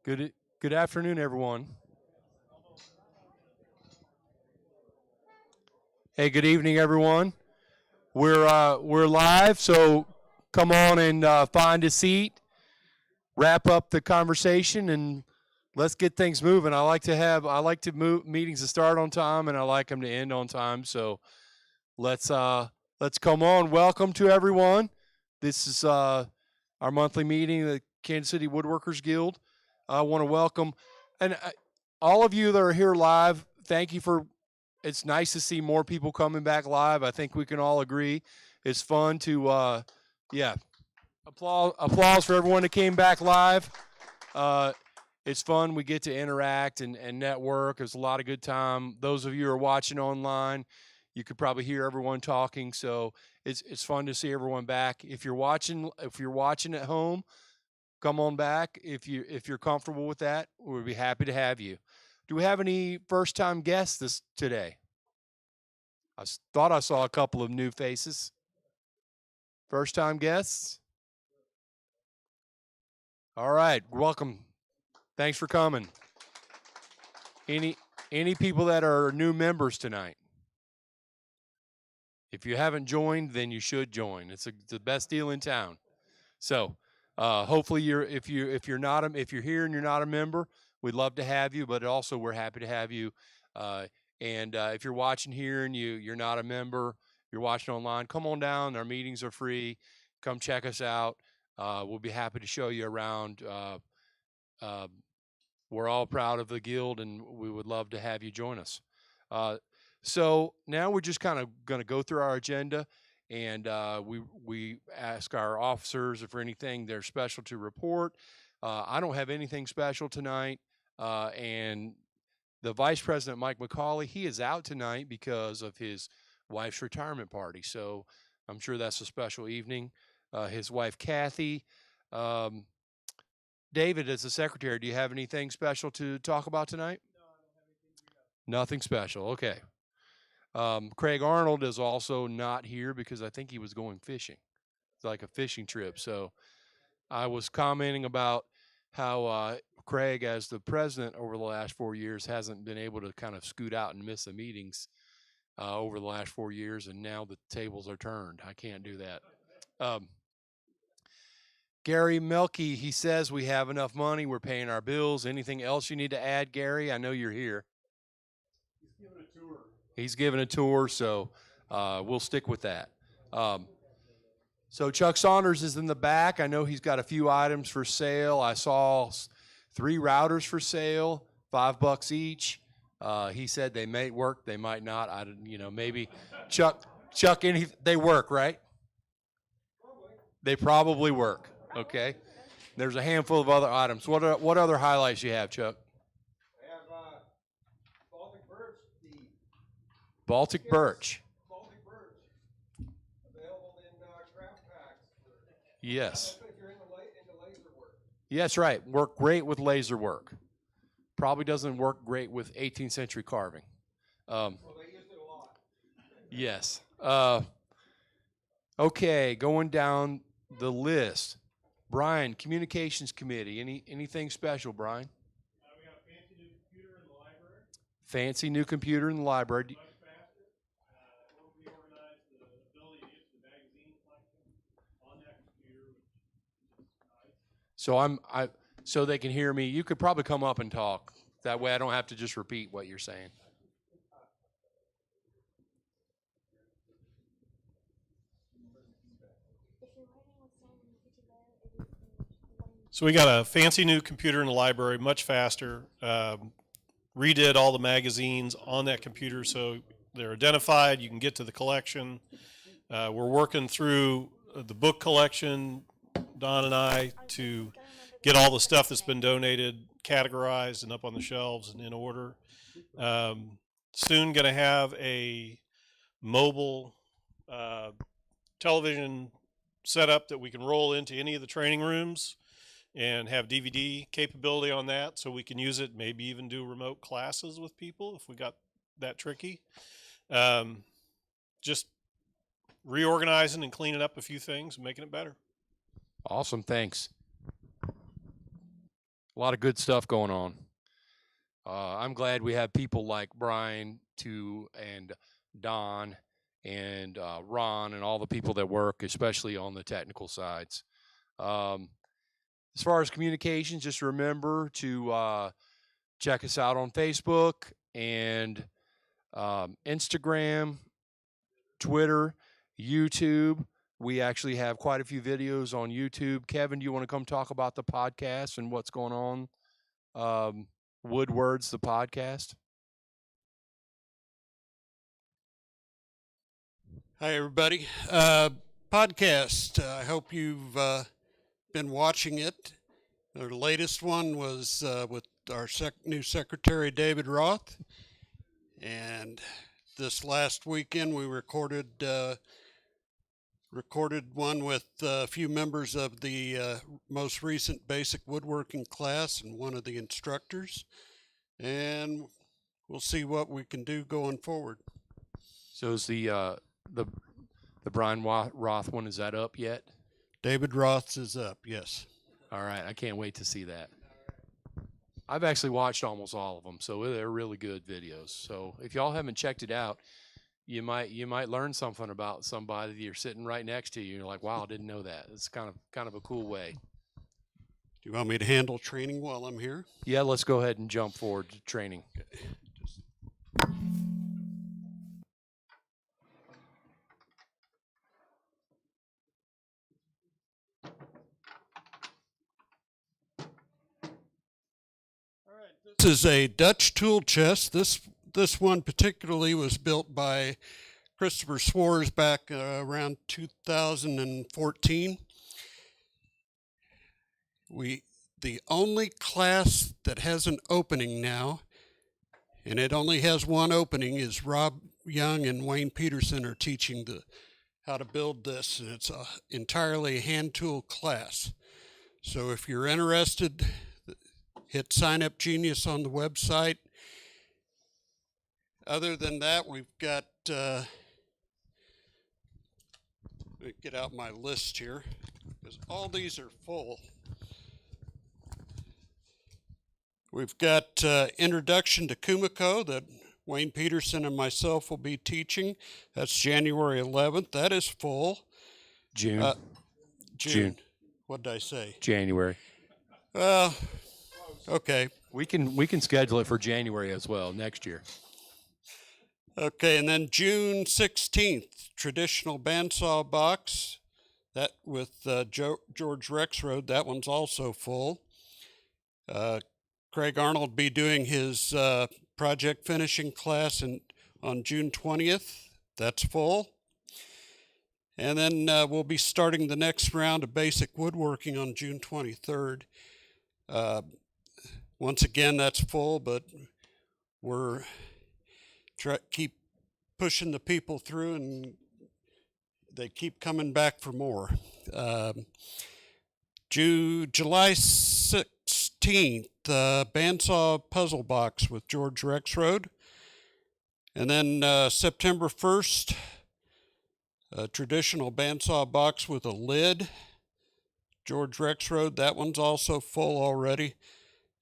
Good afternoon, everyone. Hey, good evening, everyone. We're live, so come on and find a seat, wrap up the conversation, and let's get things moving. I like to move meetings to start on time, and I like them to end on time. So let's uh let's come on. Welcome to everyone. This is our monthly meeting of the Kansas City Woodworkers Guild. I want to welcome and all of you that are here live. Thank you for. It's nice to see more people coming back live. I think we can all agree it's fun to yeah, applause for everyone that came back live. Uh, it's fun. We get to interact and network. It's a lot of good time. Those of you who are watching online, you could probably hear everyone talking. So it's fun to see everyone back. If you're watching at home, come on back. If you're comfortable with that, we'd be happy to have you. Do we have any first time guests today? Thought I saw a couple of new faces. First time guests? All right, welcome. Thanks for coming. Any people that are new members tonight? If you haven't joined, then you should join. It's the best deal in town. So, hopefully if you're here and you're not a member, we'd love to have you. But also we're happy to have you. And if you're watching here and you're not a member, you're watching online, come on down. Our meetings are free. Come check us out. We'll be happy to show you around. We're all proud of the guild, and we would love to have you join us. So now we're just kind of going to go through our agenda, and we ask our officers if for anything they're special to report. I don't have anything special tonight, and the Vice President, Mike McCauley, he is out tonight because of his wife's retirement party. So I'm sure that's a special evening. His wife, Kathy. David, as the secretary, do you have anything special to talk about tonight? Nothing special. Okay. Craig Arnold is also not here because I think he was going fishing. It's like a fishing trip. So I was commenting about how Craig, as the president over the last 4 years, hasn't been able to kind of scoot out and miss the meetings over the last 4 years, and now the tables are turned. I can't do that. Gary Melky, he says we have enough money. We're paying our bills. Anything else you need to add, Gary? I know you're here. He's giving a tour, so we'll stick with that. So Chuck Saunders is in the back. I know he's got a few items for sale. I saw 3 routers for sale, $5 each. He said they may work, they might not. Maybe Chuck, they work, right? They probably work. Okay. There's a handful of other items. What other highlights you have, Chuck? I have Baltic birch. Baltic birch. Available in craft packs. Yes. If you're into laser work. Yes, right. Work great with laser work. Probably doesn't work great with 18th century carving. Well, they used it a lot. Yes. Okay, going down the list. Brian, Communications Committee. Anything special, Brian? We got a fancy new computer in the library. Fancy new computer in the library. Much faster. We'll reorganize the ability to use the magazine collection on that computer, which is nice. So they can hear me. You could probably come up and talk. That way I don't have to just repeat what you're saying. So we got a fancy new computer in the library, much faster. Redid all the magazines on that computer so they're identified. You can get to the collection. We're working through the book collection, Don and I, to get all the stuff that's been donated categorized and up on the shelves and in order. Soon going to have a mobile television setup that we can roll into any of the training rooms and have DVD capability on that so we can use it, maybe even do remote classes with people if we got that tricky. Just reorganizing and cleaning up a few things and making it better. Awesome, thanks. A lot of good stuff going on. I'm glad we have people like Brian and Don and Ron and all the people that work, especially on the technical sides. As far as communications, just remember to check us out on Facebook and Instagram, Twitter, YouTube. We actually have quite a few videos on YouTube. Kevin, do you want to come talk about the podcast and what's going on? Woodwords, the podcast. Hi, everybody. Podcast. I hope you've been watching it. Our latest one was with our new secretary, David Roth. And this last weekend, we recorded one with a few members of the most recent basic woodworking class and one of the instructors. And we'll see what we can do going forward. So is the Brian Roth one, is that up yet? David Roth's is up, yes. All right, I can't wait to see that. I've actually watched almost all of them, so they're really good videos. So if y'all haven't checked it out, you might learn something about somebody that you're sitting right next to you. You're like, wow, I didn't know that. It's kind of a cool way. Do you want me to handle training while I'm here? Yeah, let's go ahead and jump forward to training. This is a Dutch tool chest. This one particularly was built by Christopher Swars back around 2014. The only class that has an opening now, and it only has one opening, is Rob Young and Wayne Peterson are teaching how to build this, and it's a entirely hand tool class. So if you're interested, hit Sign Up Genius on the website. Other than that, we've got, let me get out my list here, because all these are full. We've got Introduction to Kumiko that Wayne Peterson and myself will be teaching. That's January 11th. That is full. June. June. What did I say? January. Okay. We can schedule it for January as well next year. Okay, and then June 16th, traditional bandsaw box. That with George Rexroad. That one's also full. Craig Arnold will be doing his project finishing class on June 20th. That's full. And then we'll be starting the next round of basic woodworking on June 23rd. Once again, that's full, but we're keep pushing the people through, and they keep coming back for more. July 16th, bandsaw puzzle box with George Rexroad. And then September 1st, a traditional bandsaw box with a lid, George Rexroad. That one's also full already.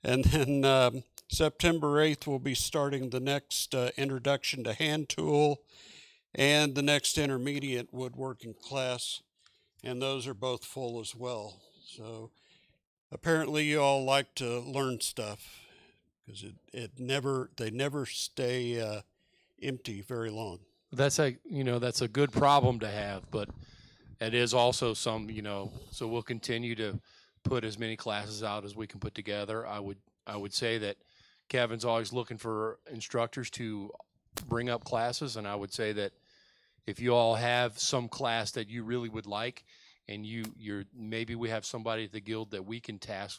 And then September 8th, we'll be starting the next Introduction to Hand Tool and the next intermediate woodworking class. And those are both full as well. So apparently you all like to learn stuff, because they never stay empty very long. That's a good problem to have, but it is also some, so we'll continue to put as many classes out as we can put together. I would say that Kevin's always looking for instructors to bring up classes, and I would say that if you all have some class that you really would like, and maybe we have somebody at the guild that we can tap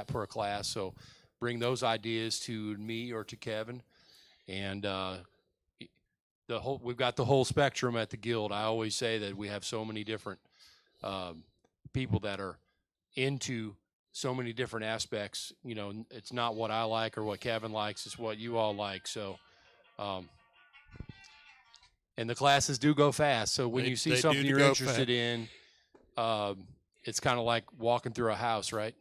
for a class. So bring those ideas to me or to Kevin, and we've got the whole spectrum at the guild. I always say that we have so many different people that are into so many different aspects. It's not what I like or what Kevin likes, it's what you all like. So and the classes do go fast. So when you see something you're interested in, it's kind of like walking through a house, right?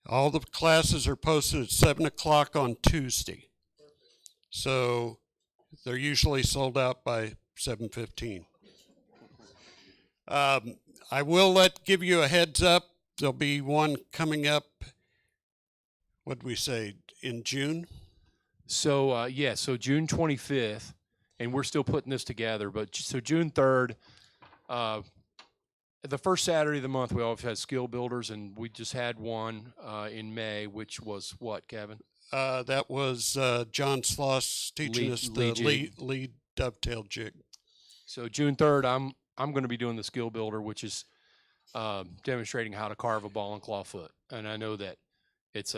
All the classes are posted at 7 o'clock on Tuesday. So they're usually sold out by 7:15. I will give you a heads up. There'll be one coming up, what did we say, in June? So so June 25th, and we're still putting this together. But so June 3rd, the first Saturday of the month, we always had skill builders, and we just had one in May, which was what, Kevin? That was John Sloss teaching us the lead dovetail jig. So June 3rd, I'm going to be doing the skill builder, which is demonstrating how to carve a ball and claw foot. And I know that it's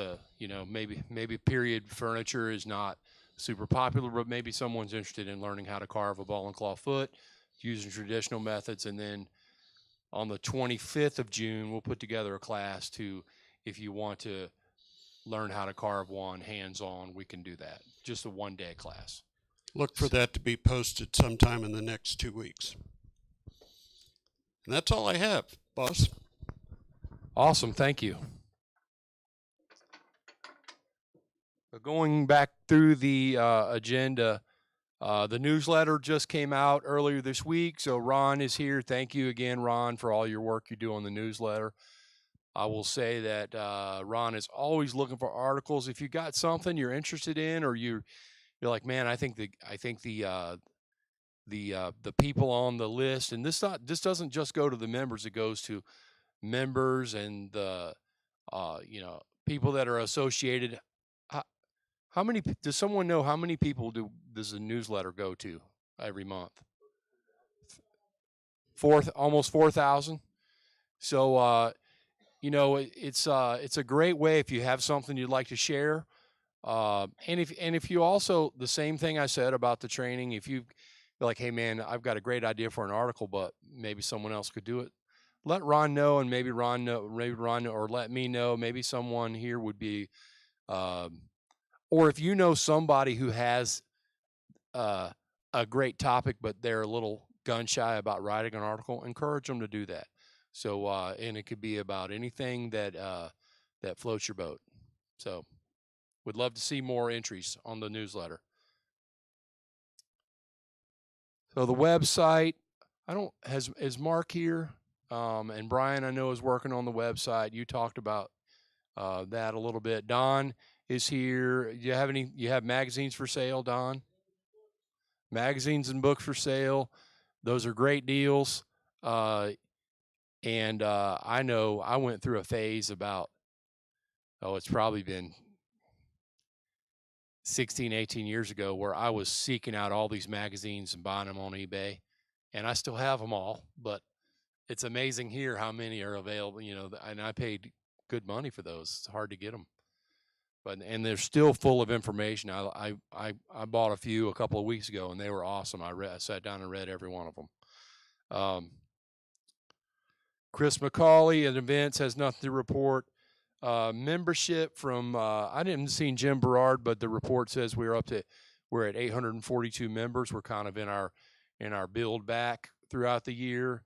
maybe period furniture is not super popular, but maybe someone's interested in learning how to carve a ball and claw foot using traditional methods. And then on the 25th of June, we'll put together a class if you want to learn how to carve one hands-on, we can do that. Just a one-day class. Look for that to be posted sometime in the next 2 weeks. And that's all I have, boss. Awesome, thank you. Going back through the agenda, the newsletter just came out earlier this week, so Ron is here. Thank you again, Ron, for all your work you do on the newsletter. I will say that Ron is always looking for articles. If you got something you're interested in, or you're like, man, I think the people on the list, and this doesn't just go to the members, it goes to members and the people that are associated. How many does someone know how many people does the newsletter go to every month? Almost 4,000. So it's a great way if you have something you'd like to share. And if you also, the same thing I said about the training, if you're like, hey man, I've got a great idea for an article, but maybe someone else could do it, let Ron know, and maybe Ron know, or let me know, maybe someone here would be, or if you know somebody who has a great topic, but they're a little gun shy about writing an article, encourage them to do that. So, and it could be about anything that floats your boat. So, would love to see more entries on the newsletter. So the website, is Mark here? And Brian, I know, is working on the website. You talked about that a little bit. Don is here. You have magazines for sale, Don? Magazines and books for sale. Those are great deals. And I know I went through a phase about, it's probably been 16, 18 years ago, where I was seeking out all these magazines and buying them on eBay. And I still have them all, but it's amazing here how many are available, and I paid good money for those. It's hard to get them. And they're still full of information. I bought a few a couple of weeks ago, and they were awesome. I sat down and read every one of them. Chris McCauley at events has nothing to report. Membership from I didn't see Jim Berard, but the report says we're at 842 members. We're kind of in our build back throughout the year.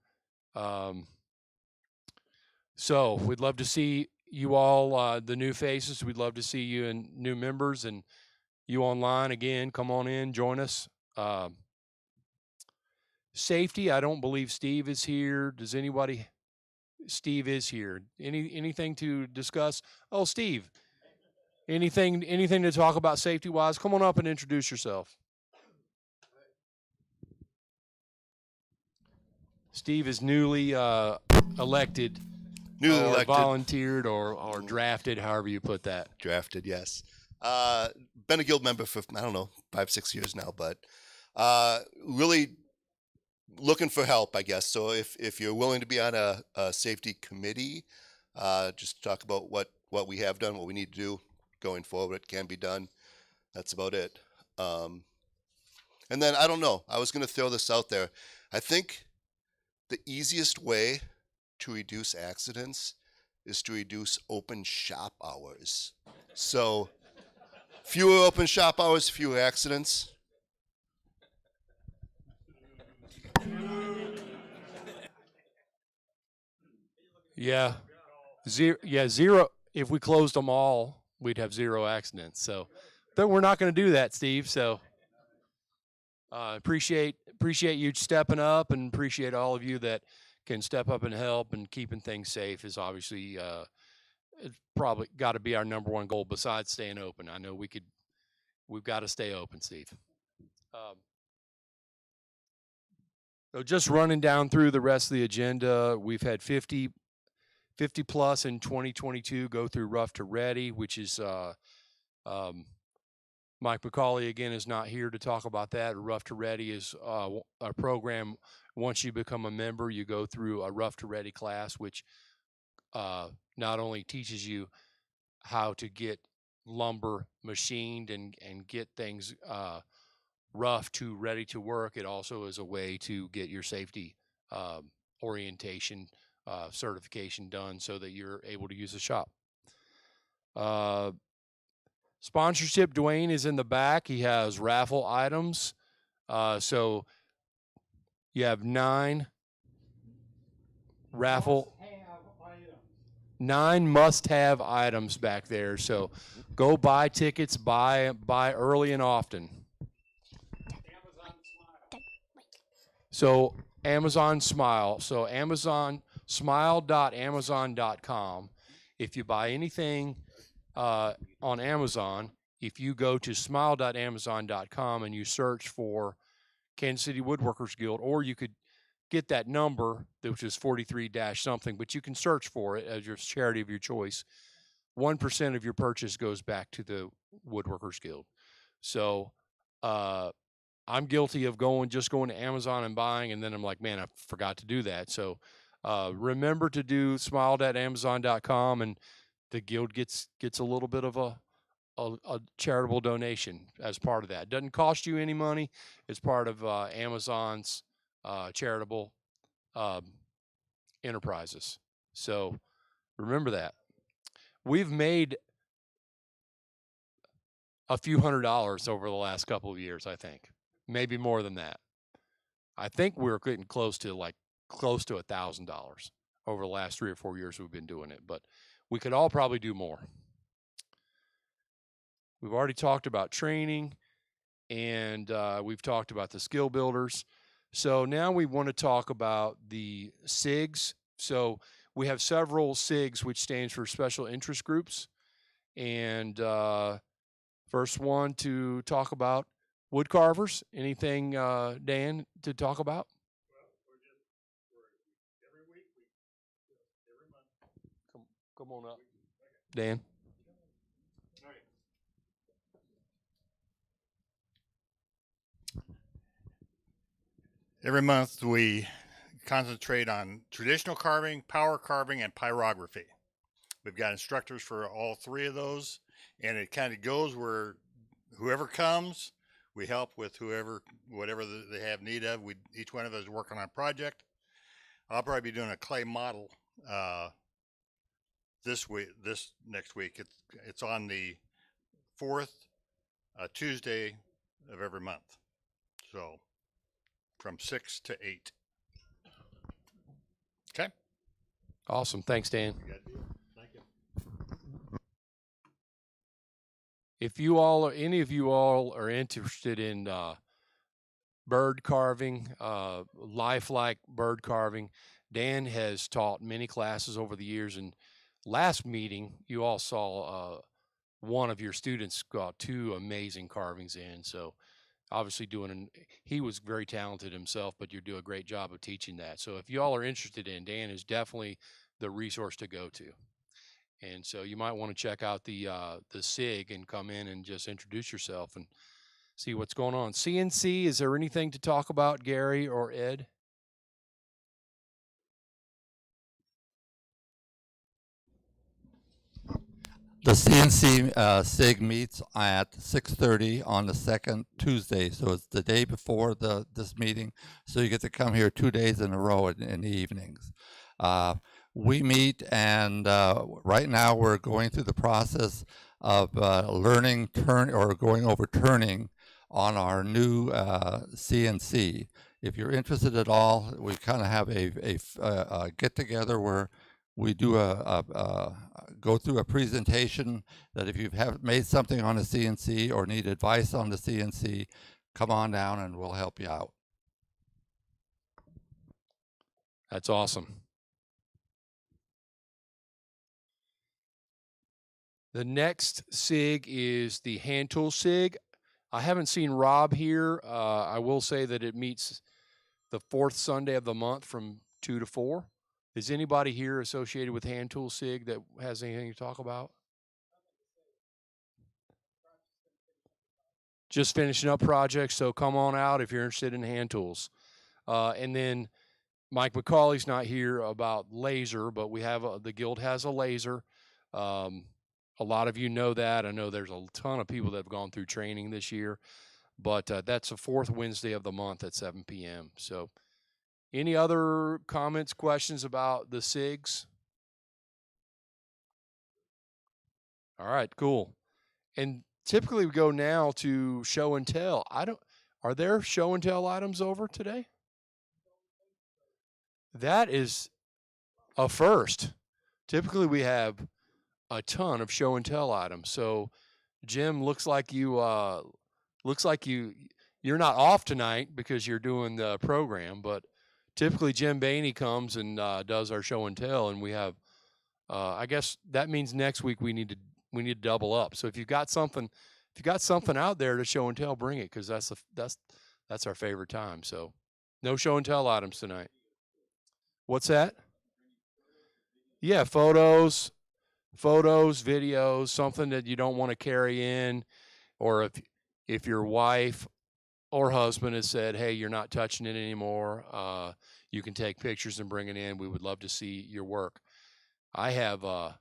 So we'd love to see you all, the new faces. We'd love to see you and new members, and you online again. Come on in, join us. Safety, I don't believe Steve is here. Does anybody? Steve is here. Anything to discuss? Oh, Steve, anything to talk about safety wise? Come on up and introduce yourself. Steve is newly elected. Volunteered or drafted, however you put that. Drafted, yes. Been a guild member for, 5-6 years now, but really looking for help, I guess. So if you're willing to be on a safety committee, just talk about what we have done, what we need to do going forward, it can be done. That's about it. And then, I don't know, I was going to throw this out there. I think the easiest way to reduce accidents is to reduce open shop hours. So fewer open shop hours, fewer accidents. Yeah. Zero. if we closed them all, we'd have 0 accidents. So, but we're not going to do that, Steve. So, appreciate you stepping up, and appreciate all of you that can step up and help. And keeping things safe is obviously it's probably got to be our number one goal besides staying open. I know we've got to stay open, Steve. So just running down through the rest of the agenda, we've had 50 plus in 2022 go through Rough to Ready, which is Mike McCauley again is not here to talk about that. Rough to Ready is a program. Once you become a member, you go through a Rough to Ready class, which not only teaches you how to get lumber machined and get things rough to ready to work, it also is a way to get your safety orientation certification done so that you're able to use the shop. Sponsorship, Dwayne is in the back. He has raffle items. So you have 9 must-have items back there. So go buy tickets, buy early and often. So Amazon Smile. So Amazon smile.amazon.com. If you buy anything on Amazon, if you go to smile.amazon.com and you search for Kansas City Woodworkers Guild, or you could get that number, which is 43-something, but you can search for it as your charity of your choice. 1% of your purchase goes back to the Woodworkers Guild. So I'm guilty of just going to Amazon and buying, and then I'm like, man, I forgot to do that. So remember to do smile.amazon.com, and the guild gets a little bit of a charitable donation as part of that. It doesn't cost you any money. It's part of Amazon's charitable enterprises. So remember that. We've made a few $100s over the last couple of years, I think. Maybe more than that. I think we're getting close to $1,000 over the last 3 or 4 years we've been doing it, but we could all probably do more. We've already talked about training, and we've talked about the skill builders. So now we want to talk about the SIGs. So we have several SIGs, which stands for Special Interest Groups. And first one to talk about wood carvers. Anything, Dan, to talk about? Every week, every month. Come on up, Dan. Every month we concentrate on traditional carving, power carving, and pyrography. We've got instructors for all 3 of those, and it kind of goes where whoever comes, we help with whatever they have need of. Each one of us is working on a project. I'll probably be doing a clay model this next week. It's on the 4th Tuesday of every month. So from 6 to 8. Okay. Awesome. Thanks, Dan. Thank you. If any of you all are interested in bird carving, lifelike bird carving, Dan has taught many classes over the years. And last meeting, you all saw one of your students got 2 amazing carvings in. So obviously he was very talented himself, but you do a great job of teaching that. So if you all are interested in, Dan is definitely the resource to go to. And so you might want to check out the SIG and come in and just introduce yourself and see what's going on. CNC, is there anything to talk about, Gary or Ed? The CNC SIG meets at 6:30 on the second Tuesday, so it's the day before this meeting. So you get to come here 2 days in a row in the evenings. We meet, and right now we're going through the process of going over turning on our new CNC. If you're interested at all, we kind of have a get together where we do go through a presentation that if you have made something on a CNC or need advice on the CNC, come on down and we'll help you out. That's awesome. The next SIG is the hand tool SIG. I haven't seen Rob here. I will say that it meets the fourth Sunday of the month from 2 to 4. Is anybody here associated with hand tool SIG that has anything to talk about? Just finishing up projects, so come on out if you're interested in hand tools. And then Mike McCauley's not here about laser, but we have the guild has a laser. A lot of you know that. I know there's a ton of people that have gone through training this year, but that's the fourth Wednesday of the month at 7 p.m. So any other comments, questions about the SIGs? All right, cool. And typically we go now to show and tell. Are there show and tell items over today? That is a first. Typically we have a ton of show and tell items. So Jim, looks like you're not off tonight because you're doing the program, but typically Jim Bainey comes and does our show and tell, and we have I guess that means next week we need to double up. So if you've got something out there to show and tell, bring it, because that's our favorite time. So no show and tell items tonight. What's that? Yeah, photos, videos, something that you don't want to carry in, or if your wife or husband has said, hey, you're not touching it anymore, you can take pictures and bring it in. We would love to see your work. I have a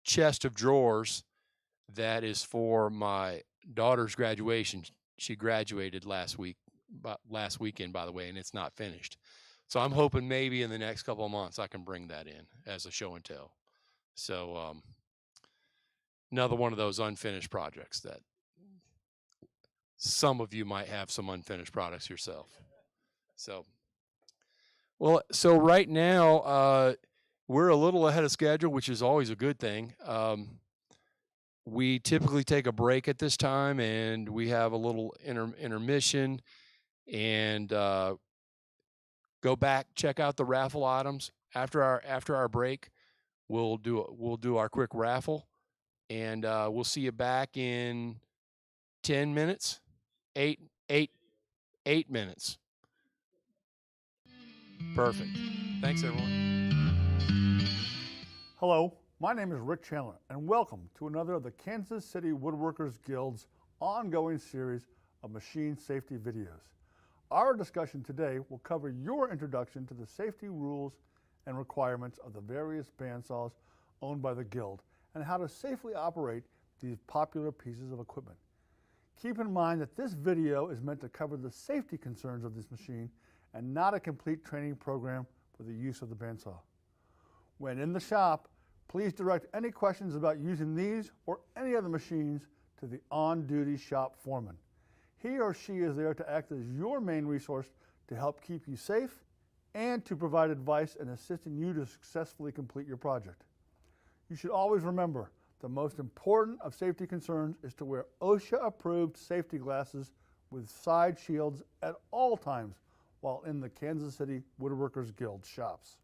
chest of drawers that is for my daughter's graduation. She graduated last weekend, by the way, and it's not finished. So I'm hoping maybe in the next couple of months I can bring that in as a show and tell. So another one of those unfinished projects that some of you might have some unfinished products yourself. So right now we're a little ahead of schedule, which is always a good thing. We typically take a break at this time, and we have a little intermission, and go back, check out the raffle items. After our break, we'll do our quick raffle, and we'll see you back in 10 minutes, 8 minutes. Perfect. Thanks, everyone. Hello, my name is Rick Chandler, and welcome to another of the Kansas City Woodworkers Guild's ongoing series of machine safety videos. Our discussion today will cover your introduction to the safety rules and requirements of the various bandsaws owned by the Guild and how to safely operate these popular pieces of equipment. Keep in mind that this video is meant to cover the safety concerns of this machine and not a complete training program for the use of the bandsaw. When in the shop, please direct any questions about using these or any other machines to the on-duty shop foreman. He or she is there to act as your main resource to help keep you safe and to provide advice and assisting you to successfully complete your project. You should always remember the most important of safety concerns is to wear OSHA-approved safety glasses with side shields at all times while in the Kansas City Woodworkers Guild shops.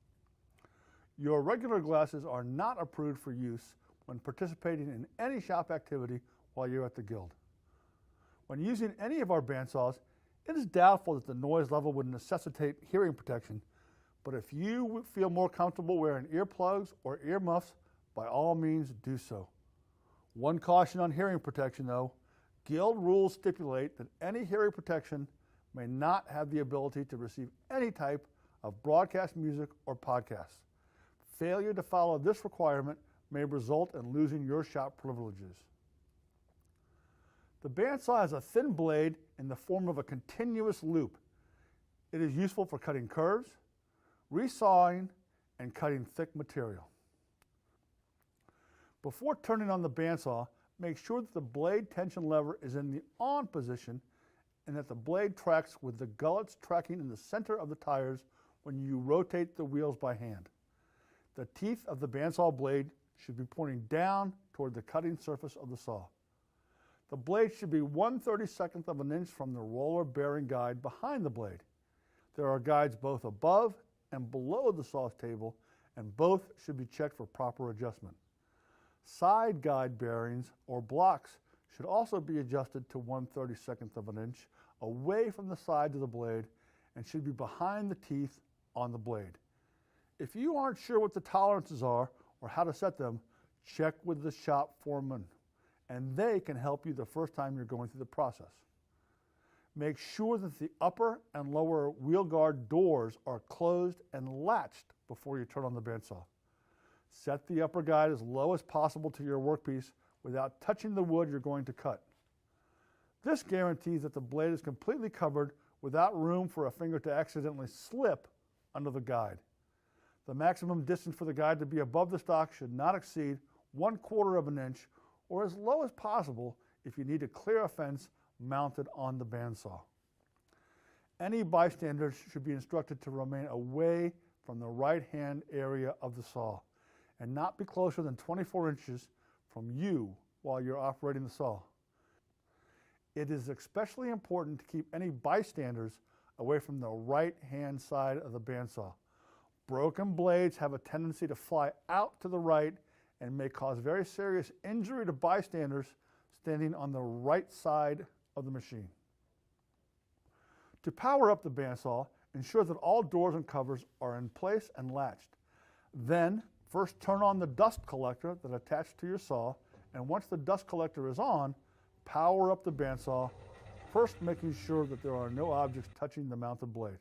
Your regular glasses are not approved for use when participating in any shop activity while you're at the Guild. When using any of our bandsaws, it is doubtful that the noise level would necessitate hearing protection, but if you feel more comfortable wearing earplugs or earmuffs, by all means do so. One caution on hearing protection though, Guild rules stipulate that any hearing protection may not have the ability to receive any type of broadcast music or podcasts. Failure to follow this requirement may result in losing your shop privileges. The bandsaw has a thin blade in the form of a continuous loop. It is useful for cutting curves, resawing, and cutting thick material. Before turning on the bandsaw, make sure that the blade tension lever is in the on position and that the blade tracks with the gullets tracking in the center of the tires when you rotate the wheels by hand. The teeth of the bandsaw blade should be pointing down toward the cutting surface of the saw. The blade should be 1/32 of an inch from the roller bearing guide behind the blade. There are guides both above and below the saw table, and both should be checked for proper adjustment. Side guide bearings or blocks should also be adjusted to 1/32 of an inch away from the sides of the blade and should be behind the teeth on the blade. If you aren't sure what the tolerances are or how to set them, check with the shop foreman, and they can help you the first time you're going through the process. Make sure that the upper and lower wheel guard doors are closed and latched before you turn on the bandsaw. Set the upper guide as low as possible to your workpiece without touching the wood you're going to cut. This guarantees that the blade is completely covered without room for a finger to accidentally slip under the guide. The maximum distance for the guide to be above the stock should not exceed 1/4 of an inch or as low as possible if you need to clear a fence mounted on the bandsaw. Any bystanders should be instructed to remain away from the right-hand area of the saw and not be closer than 24 inches from you while you're operating the saw. It is especially important to keep any bystanders away from the right-hand side of the bandsaw. Broken blades have a tendency to fly out to the right and may cause very serious injury to bystanders standing on the right side of the machine. To power up the bandsaw, ensure that all doors and covers are in place and latched. Then, first turn on the dust collector that attached to your saw, and once the dust collector is on, power up the bandsaw, first making sure that there are no objects touching the mounted blade.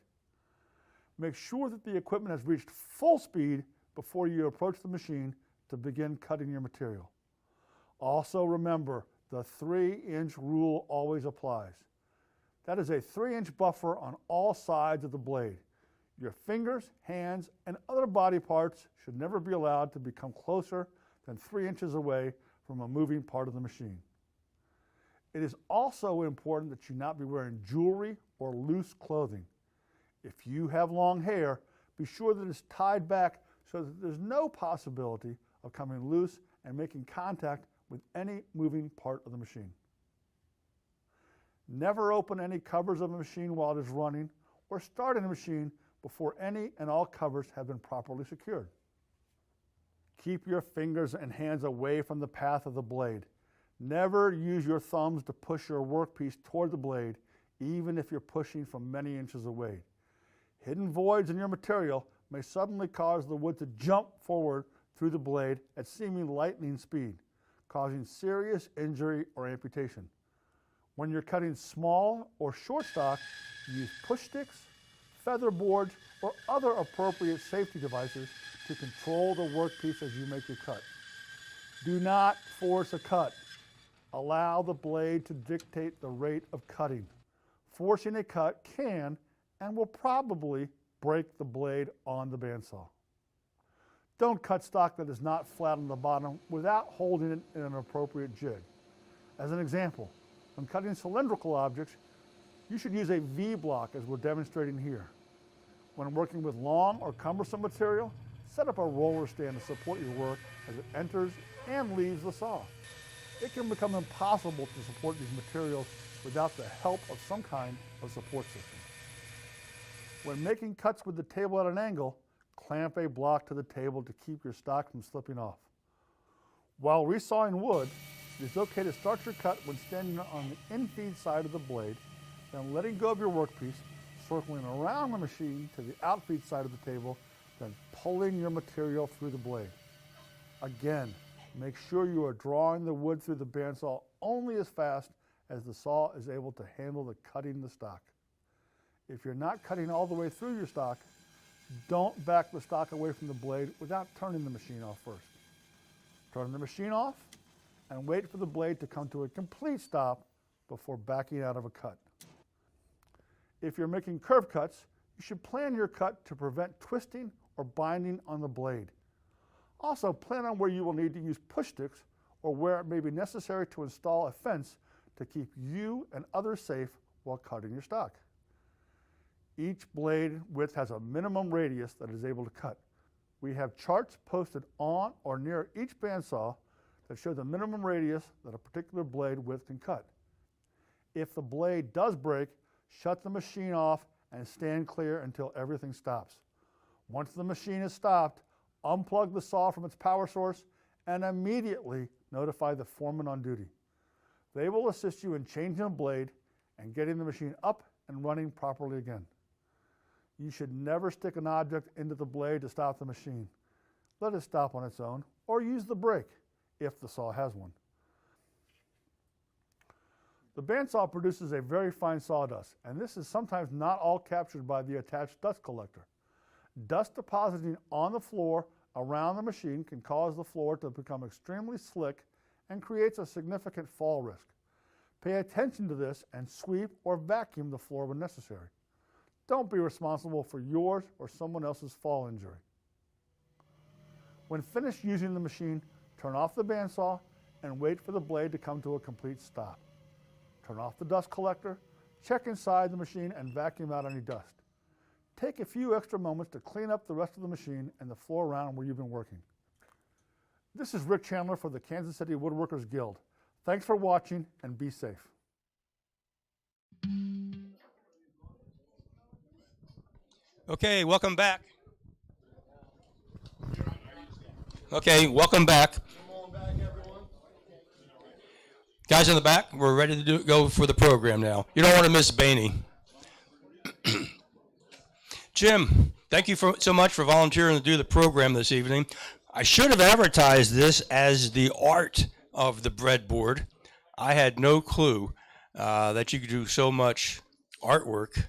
Make sure that the equipment has reached full speed before you approach the machine to begin cutting your material. Also remember, the 3-inch rule always applies. That is a 3-inch buffer on all sides of the blade. Your fingers, hands, and other body parts should never be allowed to become closer than 3 inches away from a moving part of the machine. It is also important that you not be wearing jewelry or loose clothing. If you have long hair, be sure that it's tied back so that there's no possibility of coming loose and making contact with any moving part of the machine. Never open any covers of a machine while it is running or start a machine before any and all covers have been properly secured. Keep your fingers and hands away from the path of the blade. Never use your thumbs to push your workpiece toward the blade, even if you're pushing from many inches away. Hidden voids in your material may suddenly cause the wood to jump forward through the blade at seeming lightning speed, causing serious injury or amputation. When you're cutting small or short stock, use push sticks, feather boards, or other appropriate safety devices to control the workpiece as you make your cut. Do not force a cut. Allow the blade to dictate the rate of cutting. Forcing a cut can and will probably break the blade on the bandsaw. Don't cut stock that is not flat on the bottom without holding it in an appropriate jig. As an example, when cutting cylindrical objects, you should use a V-block as we're demonstrating here. When working with long or cumbersome material, set up a roller stand to support your work as it enters and leaves the saw. It can become impossible to support these materials without the help of some kind of support system. When making cuts with the table at an angle, clamp a block to the table to keep your stock from slipping off. While resawing wood, it is okay to start your cut when standing on the infeed side of the blade, then letting go of your workpiece, circling around the machine to the outfeed side of the table, then pulling your material through the blade. Again, make sure you are drawing the wood through the bandsaw only as fast as the saw is able to handle the cutting the stock. If you're not cutting all the way through your stock, don't back the stock away from the blade without turning the machine off first. Turn the machine off and wait for the blade to come to a complete stop before backing out of a cut. If you're making curve cuts, you should plan your cut to prevent twisting or binding on the blade. Also, plan on where you will need to use push sticks or where it may be necessary to install a fence to keep you and others safe while cutting your stock. Each blade width has a minimum radius that is able to cut. We have charts posted on or near each bandsaw that show the minimum radius that a particular blade width can cut. If the blade does break, shut the machine off and stand clear until everything stops. Once the machine is stopped, unplug the saw from its power source and immediately notify the foreman on duty. They will assist you in changing the blade and getting the machine up and running properly again. You should never stick an object into the blade to stop the machine. Let it stop on its own or use the brake if the saw has one. The bandsaw produces a very fine sawdust, and this is sometimes not all captured by the attached dust collector. Dust depositing on the floor around the machine can cause the floor to become extremely slick and creates a significant fall risk. Pay attention to this and sweep or vacuum the floor when necessary. Don't be responsible for yours or someone else's fall injury. When finished using the machine, turn off the bandsaw and wait for the blade to come to a complete stop. Turn off the dust collector, check inside the machine and vacuum out any dust. Take a few extra moments to clean up the rest of the machine and the floor around where you've been working. This is Rick Chandler for the Kansas City Woodworkers Guild. Thanks for watching and be safe. Okay, welcome back. Okay, welcome back. Guys in the back, we're ready to go for the program now. You don't want to miss Baney. Jim, thank you so much for volunteering to do the program this evening. I should have advertised this as the art of the breadboard. I had no clue that you could do so much artwork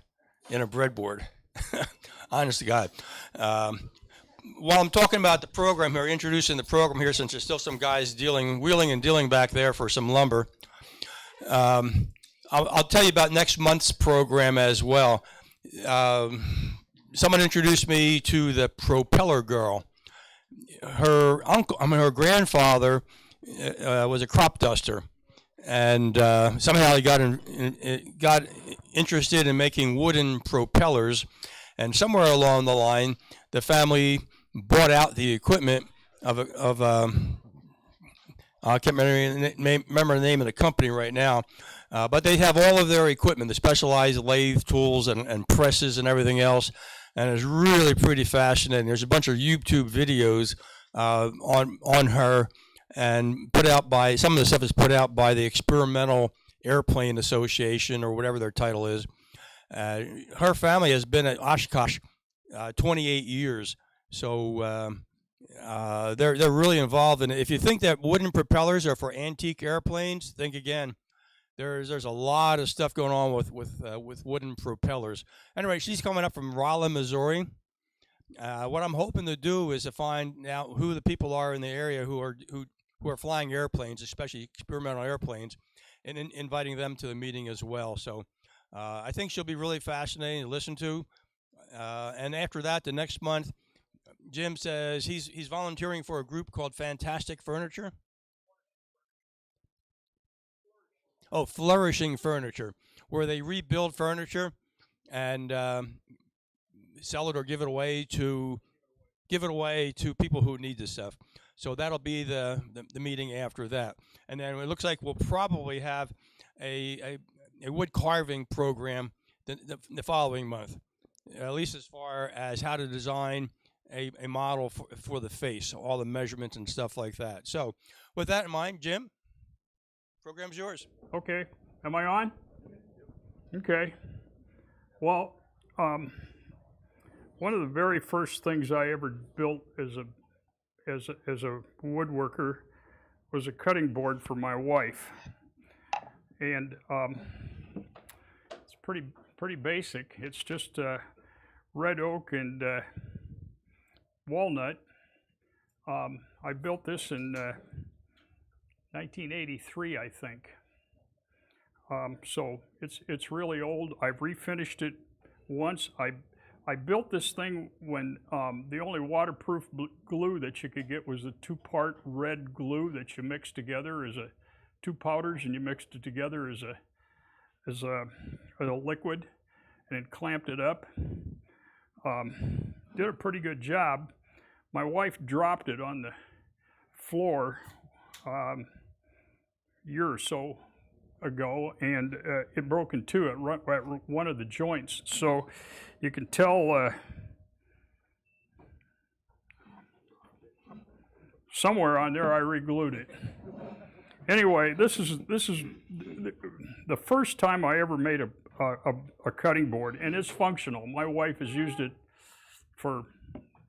in a breadboard. Honest to God. While I'm talking about the program here, introducing the program here, since there's still some guys wheeling and dealing back there for some lumber, I'll tell you about next month's program as well. Someone introduced me to the Propeller Girl. Her grandfather was a crop duster, and somehow he got interested in making wooden propellers, and somewhere along the line, the family bought out the equipment of I can't remember the name of the company right now, but they have all of their equipment, the specialized lathe tools and presses and everything else, and it's really pretty fascinating. There's a bunch of YouTube videos on her, and some of the stuff is put out by the Experimental Airplane Association or whatever their title is. Her family has been at Oshkosh 28 years, so they're really involved in it. If you think that wooden propellers are for antique airplanes, think again. There's a lot of stuff going on with wooden propellers. Anyway, she's coming up from Rolla, Missouri. What I'm hoping to do is to find out who the people are in the area who are flying airplanes, especially experimental airplanes, and inviting them to the meeting as well. So I think she'll be really fascinating to listen to. And after that, the next month, Jim says he's volunteering for a group called Fantastic Furniture. Oh, Flourishing Furniture, where they rebuild furniture and sell it or give it away to people who need this stuff. So that'll be the meeting after that. And then it looks like we'll probably have a wood carving program the following month, at least as far as how to design a model for the face, all the measurements and stuff like that. So with that in mind, Jim, program's yours. Okay. Am I on? Okay. Well, one of the very first things I ever built as a woodworker was a cutting board for my wife, and it's pretty basic. It's just red oak and walnut. I built this in 1983, I think. So it's really old. I've refinished it once. I built this thing when the only waterproof glue that you could get was a 2-part red glue that you mix together as two powders, and you mixed it together as a liquid, and it clamped it up. Did a pretty good job, my wife dropped it on the floor year or so ago, and it broke in two at one of the joints. So you can tell somewhere on there I re-glued it. Anyway, this is the first time I ever made a cutting board, and it's functional. My wife has used it for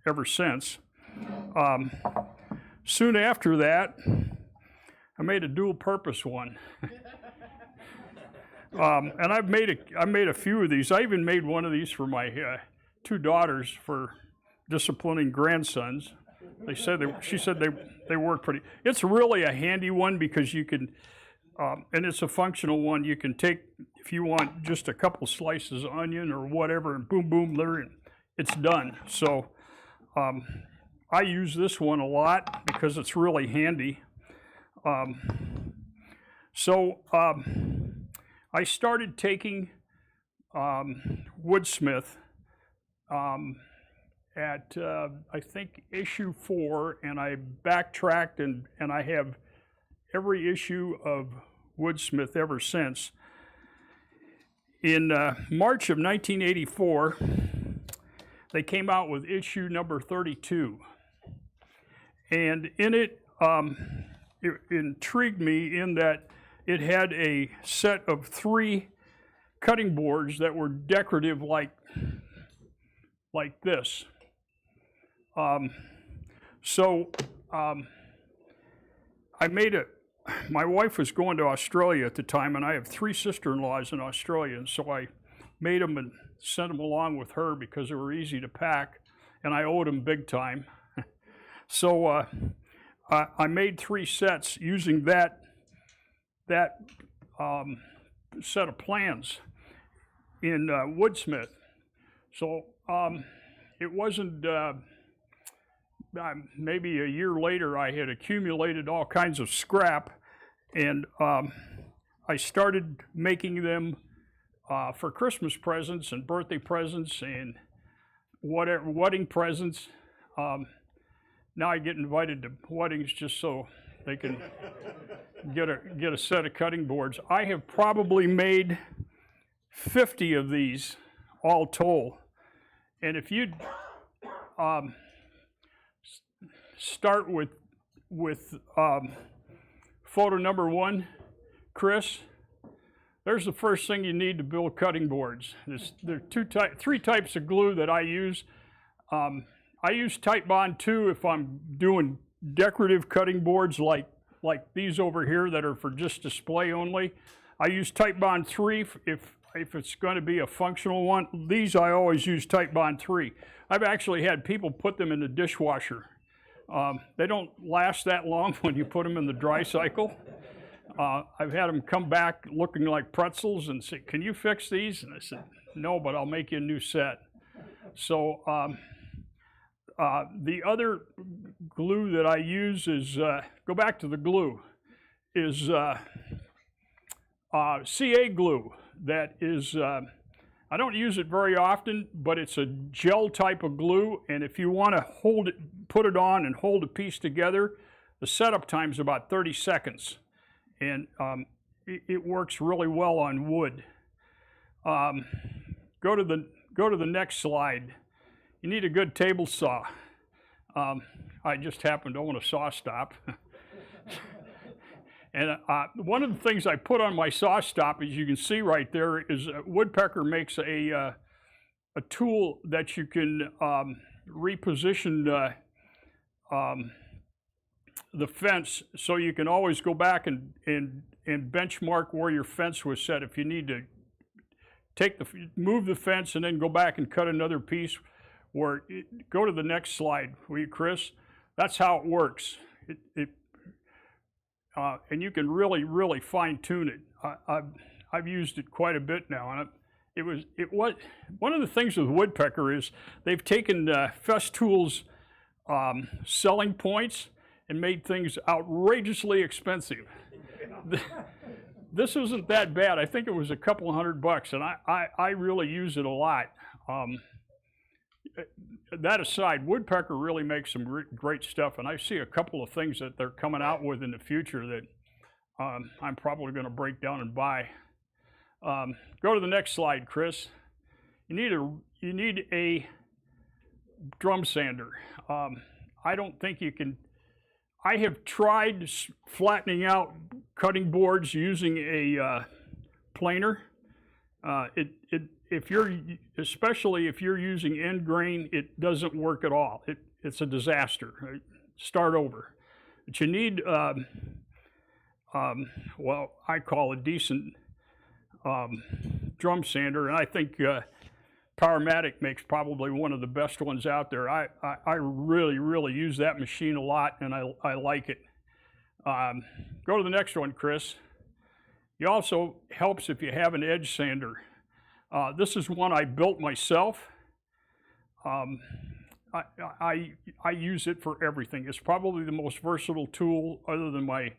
ever since. Soon after that, I made a dual-purpose one. And I made a few of these. I even made one of these for my two daughters for disciplining grandsons. She said they work pretty. It's really a handy one because you can, and it's a functional one. You can take, if you want, just a couple slices of onion or whatever, and boom, boom, there, it's done. So I use this one a lot because it's really handy. I started taking Woodsmith at I think issue 4, and I backtracked and I have every issue of Woodsmith ever since. In March of 1984, they came out with issue number 32, and in it, it intrigued me in that it had a set of 3 cutting boards that were decorative like this. I made it. My wife was going to Australia at the time, and I have 3 sister-in-laws in Australia, and so I made them and sent them along with her because they were easy to pack, and I owed them big time. So I made 3 sets using that set of plans in Woodsmith. So it wasn't, maybe a year later I had accumulated all kinds of scrap, and I started making them for Christmas presents and birthday presents and whatever, wedding presents. Now I get invited to weddings just so they can get a set of cutting boards. I have probably made 50 of these all told. And if you start with photo number 1, Chris, there's the first thing you need to build cutting boards. There are 3 types of glue that I use. I use Titebond 2 if I'm doing decorative cutting boards like these over here that are for just display only. I use Titebond 3 if it's going to be a functional one. These I always use Titebond 3. I've actually had people put them in the dishwasher. They don't last that long when you put them in the dry cycle. I've had them come back looking like pretzels and say, "Can you fix these?" And I said, "No, but I'll make you a new set." So the other glue that I use is, go back to the glue, is CA glue. That is, I don't use it very often, but it's a gel type of glue, and if you want to hold it, put it on and hold a piece together, the setup time is about 30 seconds, and it works really well on wood. Go to the next slide. You need a good table saw. I just happen to own a saw stop. And one of the things I put on my saw stop, as you can see right there, is Woodpecker makes a tool that you can reposition the fence, so you can always go back and benchmark where your fence was set. If you need to move the fence and then go back and cut another piece, go to the next slide, will you, Chris? That's how it works. And you can really, really fine tune it. I've used it quite a bit now, and it was one of the things with Woodpecker is they've taken Festool's selling points and made things outrageously expensive. This isn't that bad. I think it was a couple $100, and I really use it a lot. that aside, Woodpecker really makes some great stuff, and I see a couple of things that they're coming out with in the future that I'm probably going to break down and buy. Go to the next slide, Chris. You need a drum sander. I don't think you can. I have tried flattening out cutting boards using a planer. Especially if you're using end grain, it doesn't work at all. It's a disaster. Start over. But you need, well, I call a decent drum sander, and I think Powermatic makes probably one of the best ones out there. I really use that machine a lot, and I like it. Go to the next one, Chris. It also helps if you have an edge sander. This is one I built myself. I use it for everything. It's probably the most versatile tool other than my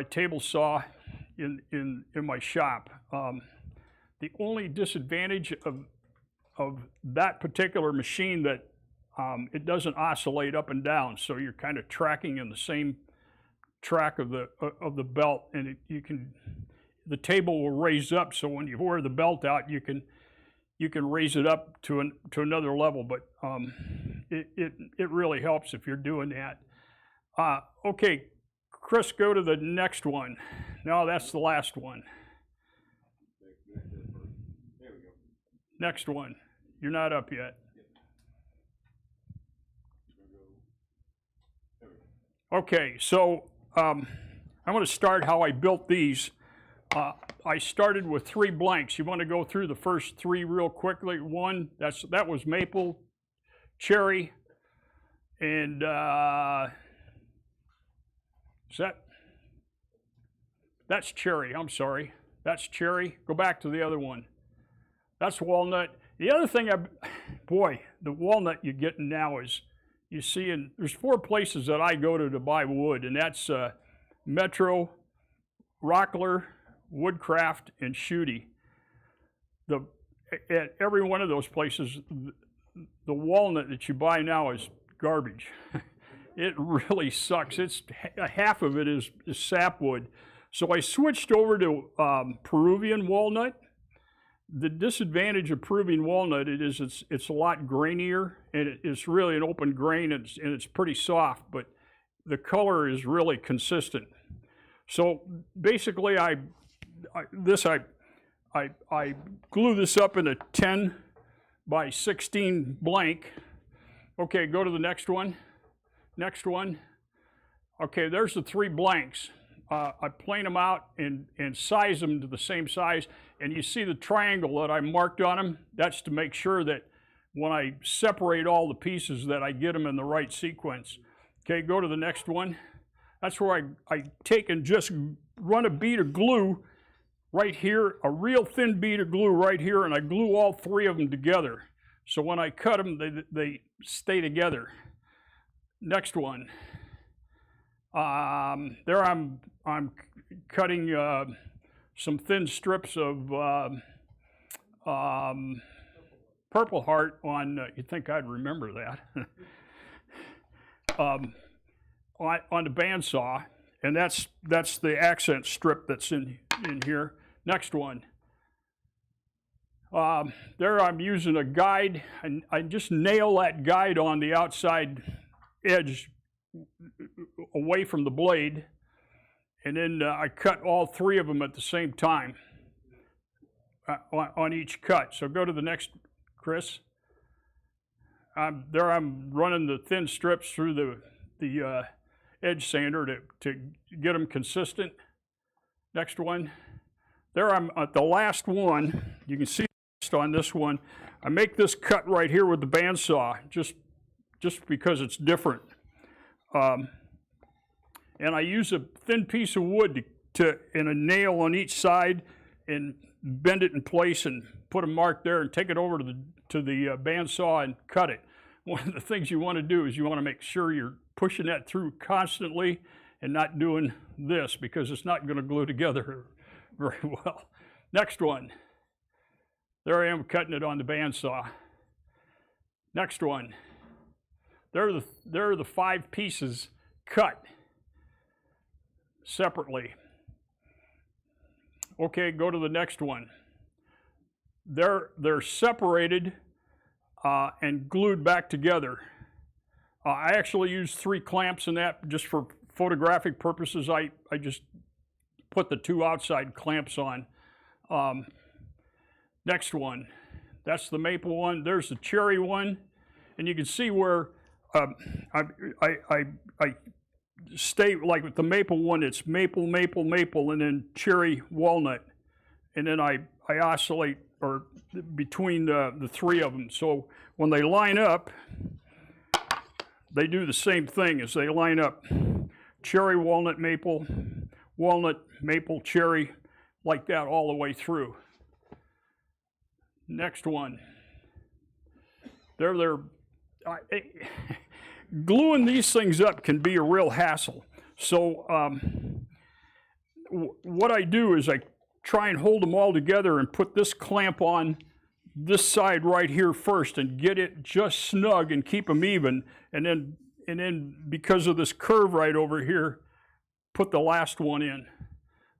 table saw in my shop. The only disadvantage of that particular machine that it doesn't oscillate up and down, so you're kind of tracking in the same track of the belt, and the table will raise up, so when you wear the belt out, you can raise it up to another level. But it really helps if you're doing that. Okay, Chris, go to the next one. No, that's the last one. Next one. You're not up yet. Okay, so I'm going to start how I built these. I started with 3 blanks. You want to go through the first 3 real quickly. One, that was maple, cherry, and that's cherry. I'm sorry. That's cherry. Go back to the other one. That's walnut. The other thing, the walnut you're getting now is, you see, there's 4 places that I go to buy wood, and that's Metro, Rockler, Woodcraft, and Shooty. At every one of those places, the walnut that you buy now is garbage. It really sucks. It's half of it is sapwood. So I switched over to Peruvian walnut. The disadvantage of Peruvian walnut is it's a lot grainier, and it's really an open grain, and it's pretty soft, but the color is really consistent. So basically, I glue this up in a 10 by 16 blank. Okay, go to the next one. Next one. Okay, there's the 3 blanks. I plane them out and size them to the same size. And you see the triangle that I marked on them? That's to make sure that when I separate all the pieces that I get them in the right sequence. Okay, go to the next one. That's where I take and just run a bead of glue right here, a real thin bead of glue right here, and I glue all 3 of them together. So when I cut them, they stay together. Next one. There I'm cutting some thin strips of Purple Heart on, you'd think I'd remember that, on the bandsaw, and that's the accent strip that's in here. Next one. There I'm using a guide, and I just nail that guide on the outside edge away from the blade, and then I cut all 3 of them at the same time on each cut. So go to the next, Chris. There I'm running the thin strips through the edge sander to get them consistent. Next one. There I'm at the last one. You can see on this one, I make this cut right here with the bandsaw, just because it's different. And I use a thin piece of wood and a nail on each side, and bend it in place and put a mark there and take it over to the bandsaw and cut it. One of the things you want to do is you want to make sure you're pushing that through constantly and not doing this, because it's not going to glue together very well. Next one. There I am cutting it on the bandsaw. Next one. There are the 5 pieces cut separately. Okay, go to the next one. They're separated and glued back together. I actually use 3 clamps in that just for photographic purposes. I just put the 2 outside clamps on. Next one, that's the maple one. There's the cherry one, and you can see where I stay, like with the maple one, it's maple, maple, maple, and then cherry, walnut, and then I oscillate or between the 3 of them. So when they line up, they do the same thing as they line up. Cherry, walnut, maple, cherry, like that all the way through. Next one. Gluing these things up can be a real hassle. So what I do is I try and hold them all together and put this clamp on this side right here first and get it just snug and keep them even. And then because of this curve right over here, put the last one in.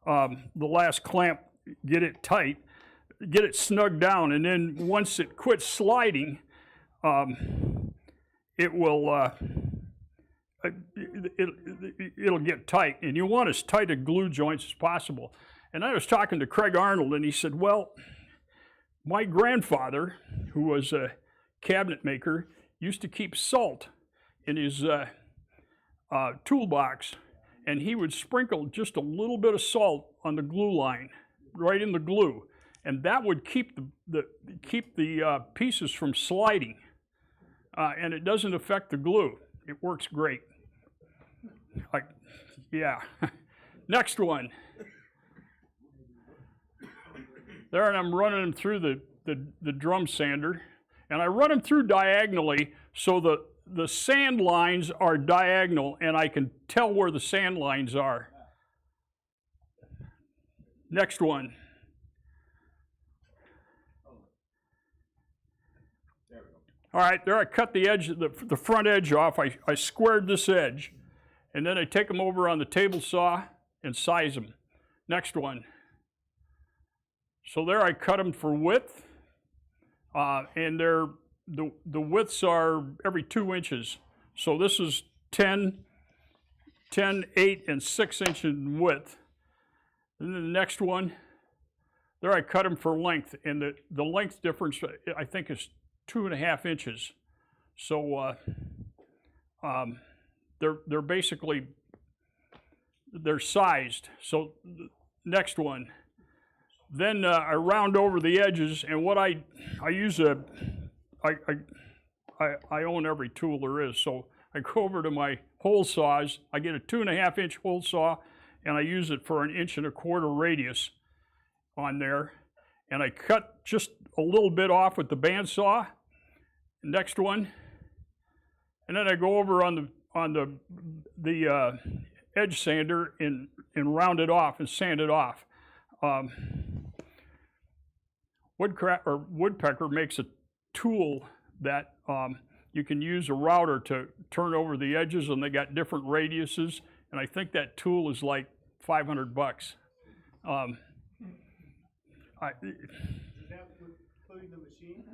The last clamp, get it tight, get it snugged down, and then once it quits sliding, it will it'll get tight, and you want as tight a glue joints as possible. And I was talking to Craig Arnold, and he said, well, my grandfather, who was a cabinet maker, used to keep salt in his toolbox, and he would sprinkle just a little bit of salt on the glue line, right in the glue, and that would keep the pieces from sliding, and it doesn't affect the glue. It works great. Yeah. Next one. There, and I'm running them through the drum sander, and I run them through diagonally so the sand lines are diagonal, and I can tell where the sand lines are. Next one. All right, there I cut the edge, the front edge off. I squared this edge, and then I take them over on the table saw and size them. Next one. So there I cut them for width, and the widths are every 2 inches. So this is 10, 8, and 6 inches in width. And then the next one, there I cut them for length, and the length difference I think is 2.5 inches. So they're basically, they're sized. So next one. Then I round over the edges, and what I use I own every tool there is, so I go over to my hole saws. I get a 2.5 inch hole saw, and I use it for an 1.25 inch radius on there, and I cut just a little bit off with the bandsaw. Next one, and then I go over on the edge sander and round it off and sand it off. Woodpecker makes a tool that you can use a router to turn over the edges, and they got different radiuses, and I think that tool is like $500. Does that include the machine?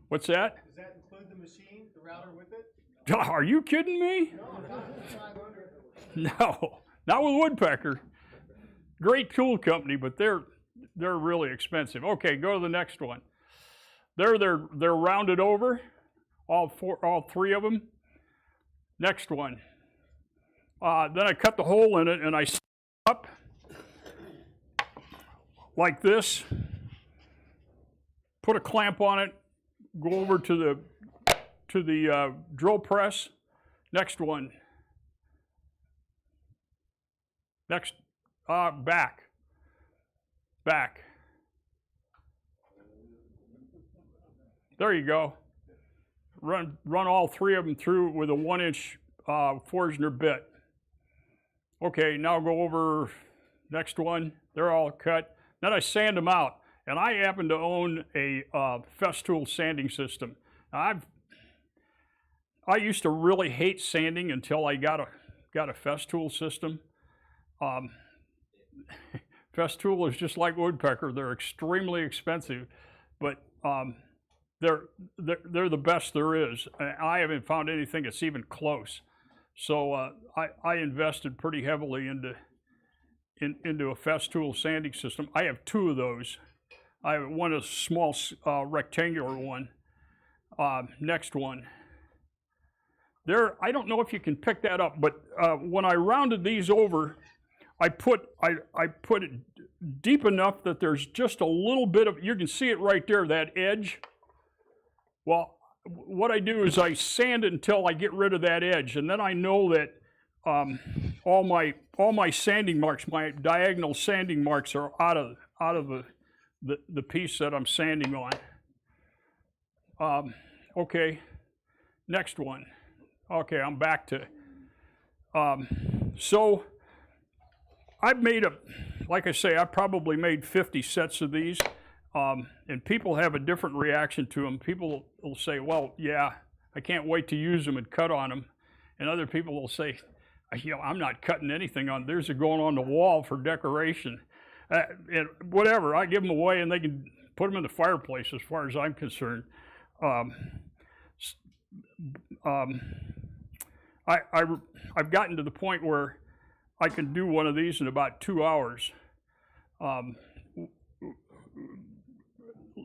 What's that? Does that include the machine, the router with it? Are you kidding me? No, not with Woodpecker. Great tool company, but they're really expensive. Okay, go to the next one. They're rounded all 3 of them. Next one. Then I cut the hole in it and I set it up like this. Put a clamp on it. Go over to the drill press. Next one. Next, back. There you go. Run all 3 of them through with a 1 inch Forstner bit. Okay, now go over next one. They're all cut. Then I sand them out. And I happen to own a Festool sanding system. Now I used to really hate sanding until I got a Festool system. Festool is just like Woodpecker. They're extremely expensive, but they're the best there is. I haven't found anything that's even close. So I invested pretty heavily into a Festool sanding system. I have two of those. I have one, a small rectangular one. Next one. There, I don't know if you can pick that up, but when I rounded these over, I put it deep enough that there's just a little bit of, you can see it right there, that edge. Well, what I do is I sand it until I get rid of that edge, and then I know that all my sanding marks, my diagonal sanding marks, are out of the piece that I'm sanding on. Okay, next one. Okay, I'm back to, so I've made like I say, I probably made 50 sets of these, and people have a different reaction to them. People will say, well, yeah, I can't wait to use them and cut on them. And other people will say, you know, I'm not cutting anything on, theirs are going on the wall for decoration. And whatever, I give them away and they can put them in the fireplace as far as I'm concerned. I've gotten to the point where I can do one of these in about 2 hours.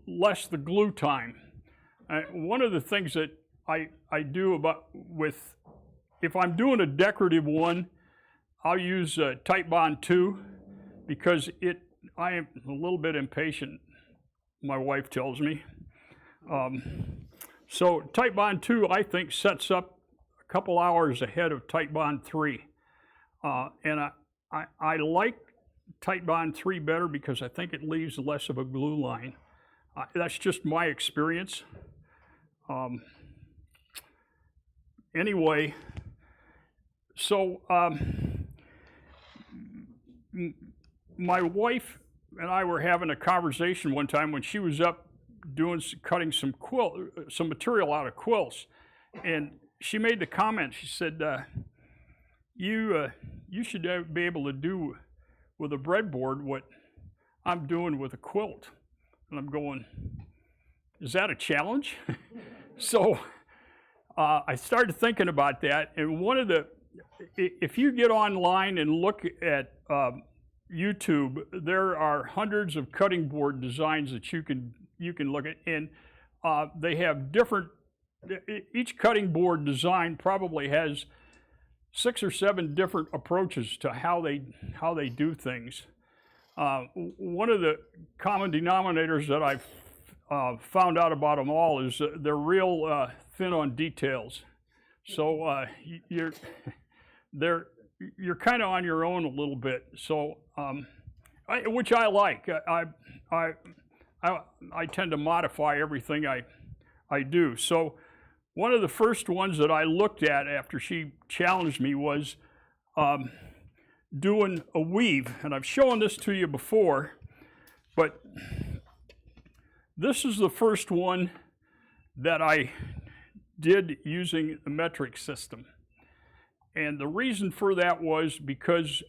Less the glue time. One of the things that I do if I'm doing a decorative one, I'll use Titebond 2 because I am a little bit impatient, my wife tells me. So Titebond 2, I think, sets up a couple hours ahead of Titebond 3. And I like Titebond 3 better because I think it leaves less of a glue line. That's just my experience. Anyway, so my wife and I were having a conversation one time when she was up cutting some material out of quilts, and she made the comment. She said, "You should be able to do with a breadboard what I'm doing with a quilt." And I'm going, "Is that a challenge?" So I started thinking about that, and if you get online and look at YouTube, there are hundreds of cutting board designs that you can look at, and they have each cutting board design probably has 6 or 7 different approaches to how they do things. One of the common denominators that I've found out about them all is they're real thin on details. So you're kind of on your own a little bit. So which I like. I tend to modify everything I do. So one of the first ones that I looked at after she challenged me was doing a weave. And I've shown this to you before, but this is the first one that I did using the metric system. And the reason for that was because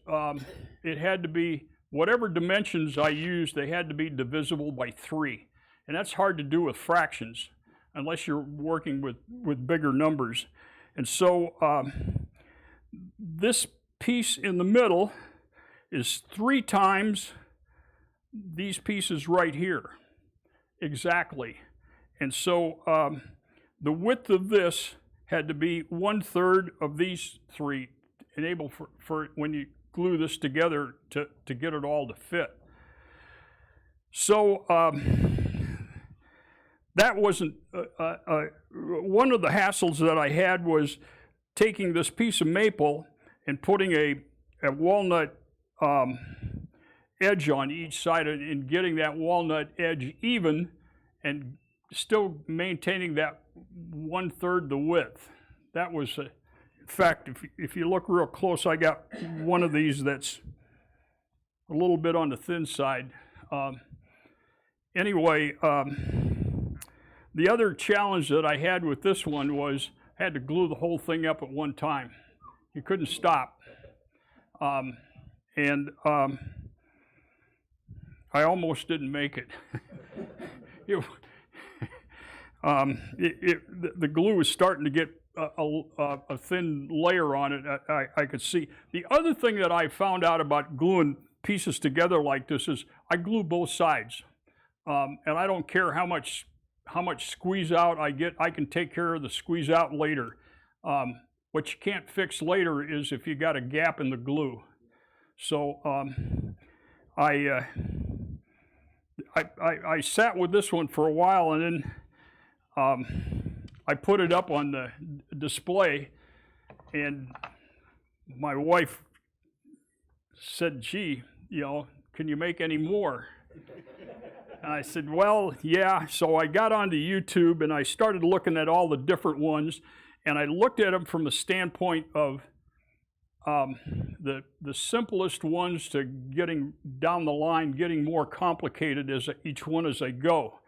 it had to be, whatever dimensions I used, they had to be divisible by 3. And that's hard to do with fractions unless you're working with bigger numbers. And so this piece in the middle is 3 times these pieces right here, exactly. And so the width of this had to be 1/3 of these 3, enable for when you glue this together to get it all to fit. So that wasn't, one of the hassles that I had was taking this piece of maple and putting a walnut edge on each side and getting that walnut edge even and still maintaining that 1/3 the width. That was, in fact, if you look real close, I got one of these that's a little bit on the thin side. Anyway, the other challenge that I had with this one was had to glue the whole thing up at one time. You couldn't stop. I almost didn't make it. The glue was starting to get a thin layer on it. I could see. The other thing that I found out about gluing pieces together like this is I glue both sides, and I don't care how much squeeze out I get. I can take care of the squeeze out later. What you can't fix later is if you got a gap in the glue. So I sat with this one for a while, and then I put it up on the display, and my wife said, "Gee, can you make any more?" And I said, "Well, yeah." So I got onto YouTube and I started looking at all the different ones, and I looked at them from the standpoint of the simplest ones to getting down the line, getting more complicated as each one as I go.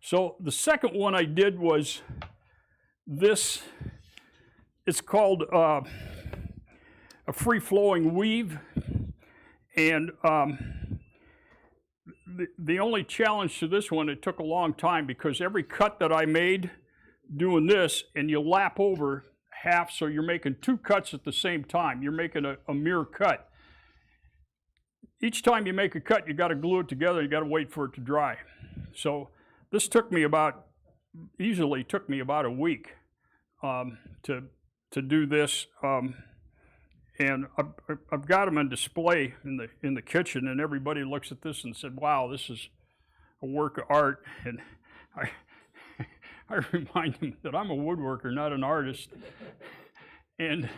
So the second one I did was this. It's called a free-flowing weave, and the only challenge to this one, it took a long time because every cut that I made doing this, and you lap over half, so you're making two cuts at the same time. You're making a mirror cut. Each time you make a cut, you got to glue it together. You got to wait for it to dry. So this easily took me about a week to do this. And I've got them on display in the kitchen, and everybody looks at this and said, "Wow, this is a work of art." And I remind them that I'm a woodworker, not an artist. And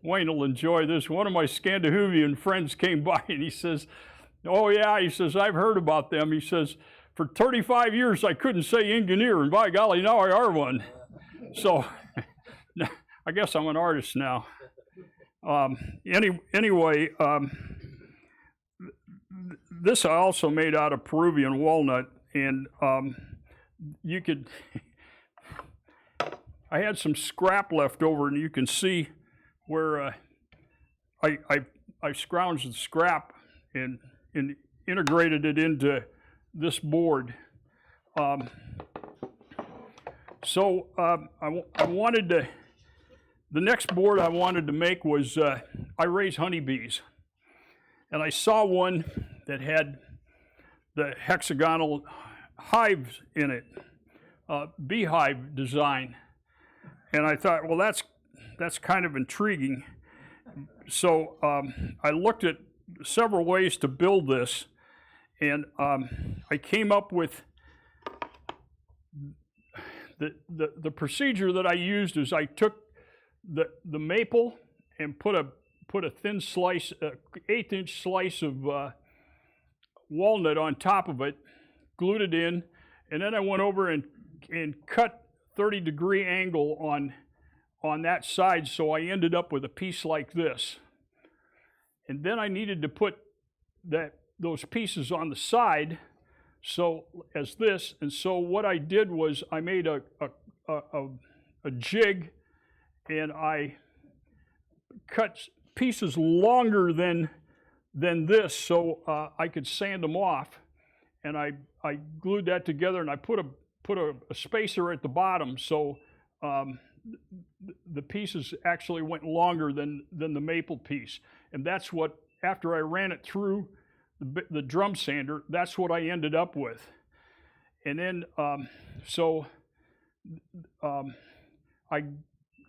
Wayne will enjoy this. One of my Scandinavian friends came by and he says, "Oh yeah," he says, "I've heard about them." He says, "For 35 years I couldn't say engineer, and by golly, now I are one." So I guess I'm an artist now. Anyway, this I also made out of Peruvian walnut, and you could. I had some scrap left over, and you can see where I scrounged the scrap and integrated it into this board. So I wanted to. The next board I wanted to make was, I raise honeybees. And I saw one that had the hexagonal hives in it, Beehive Design. And I thought, well, that's kind of intriguing. So I looked at several ways to build this, and I came up with the procedure that I used is I took the maple and put a thin slice, 1/8-inch slice of walnut on top of it, glued it in, and then I went over and cut 30-degree angle on that side, so I ended up with a piece like this. And then I needed to put those pieces on the side, so as this. And so what I did was I made a jig, and I cut pieces longer than this, so I could sand them off. And I glued that together, and I put a spacer at the bottom, so the pieces actually went longer than the maple piece. And that's what, after I ran it through the drum sander, that's what I ended up with. And then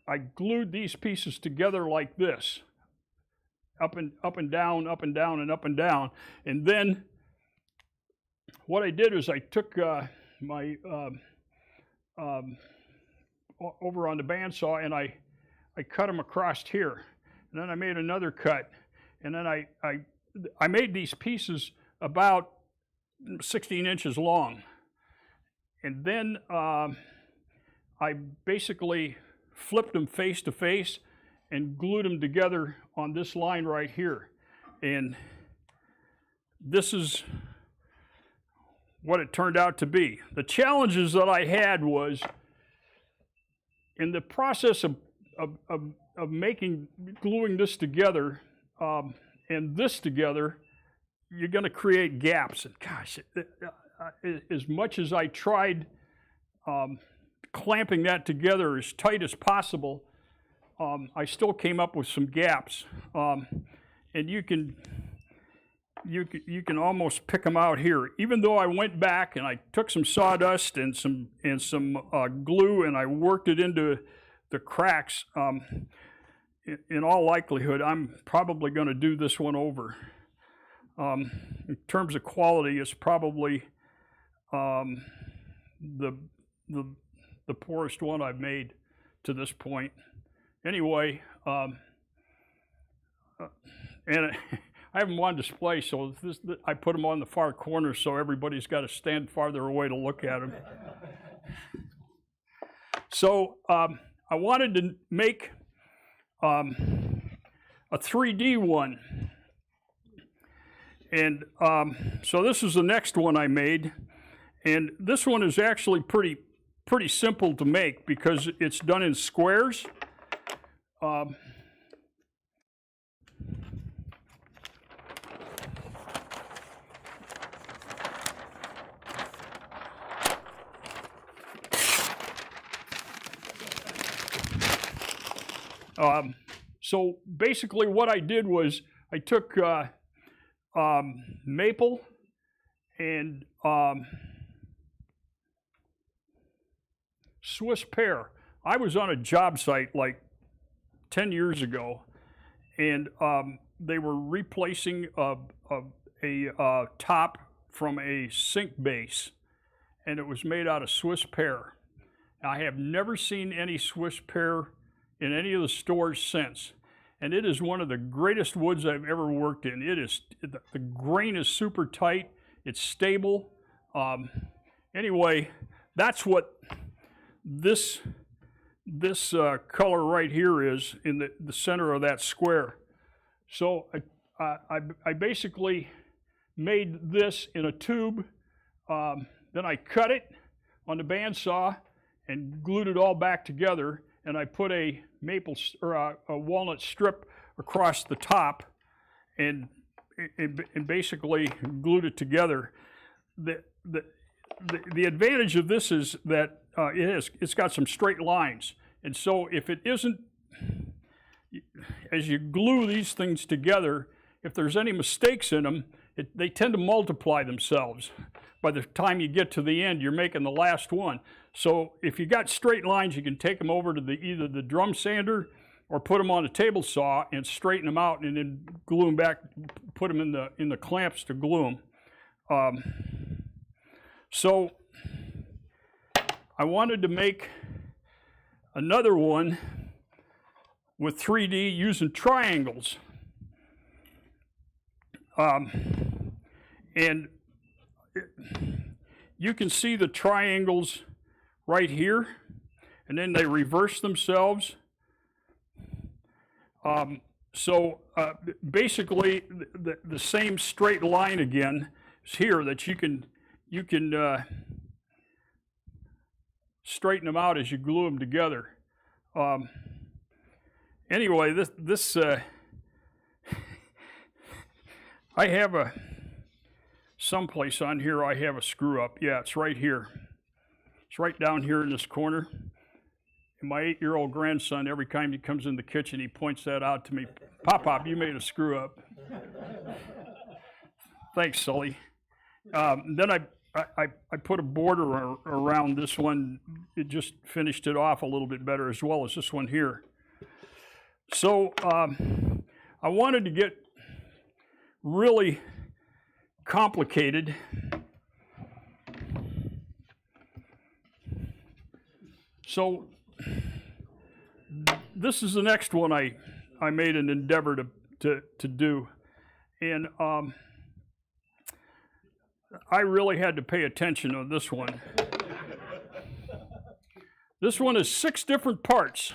I glued these pieces together like this, up and down, up and down, and up and down. And then what I did is I took my over on the bandsaw, and I cut them across here. And then I made another cut, and then I made these pieces about 16 inches long. And then I basically flipped them face to face and glued them together on this line right here. And this is what it turned out to be. The challenges that I had was in the process of gluing this together and this together, you're going to create gaps. And gosh, as much as I tried clamping that together as tight as possible, I still came up with some gaps. And you can almost pick them out here. Even though I went back and I took some sawdust and some glue and I worked it into the cracks, in all likelihood, I'm probably going to do this one over. In terms of quality, it's probably the poorest one I've made to this point. Anyway, and I have them on display, so I put them on the far corner so everybody's got to stand farther away to look at them. So I wanted to make a 3D one. And so this is the next one I made. And this one is actually pretty simple to make because it's done in squares. So basically what I did was I took maple and Swiss pear. I was on a job site like 10 years ago, and they were replacing a top from a sink base, and it was made out of Swiss pear. I have never seen any Swiss pear in any of the stores since, and it is one of the greatest woods I've ever worked in. The grain is super tight, it's stable. Anyway, that's what this color right here is in the center of that square. So I basically made this in a tube, then I cut it on the bandsaw and glued it all back together, and I put a maple or a walnut strip across the top and basically glued it together. The advantage of this is that it's got some straight lines, and so if it isn't, as you glue these things together, if there's any mistakes in them, they tend to multiply themselves. By the time you get to the end, you're making the last one. So if you got straight lines, you can take them over to either the drum sander or put them on a table saw and straighten them out, and then glue them back, put them in the clamps to glue them. So I wanted to make another one with 3D using triangles. And you can see the triangles right here, and then they reverse themselves. Basically, the same straight line again is here that you can straighten them out as you glue them together. Anyway, this I have someplace on here I have a screw up. Yeah, it's right here. It's right down here in this corner. And my 8-year-old grandson, every time he comes in the kitchen, he points that out to me. Pop, you made a screw up. Thanks, Sully. Then I put a border around this one. It just finished it off a little bit better, as well as this one here. So I wanted to get really complicated. So this is the next one I made an endeavor to do. And I really had to pay attention on this one. This one is 6 different parts.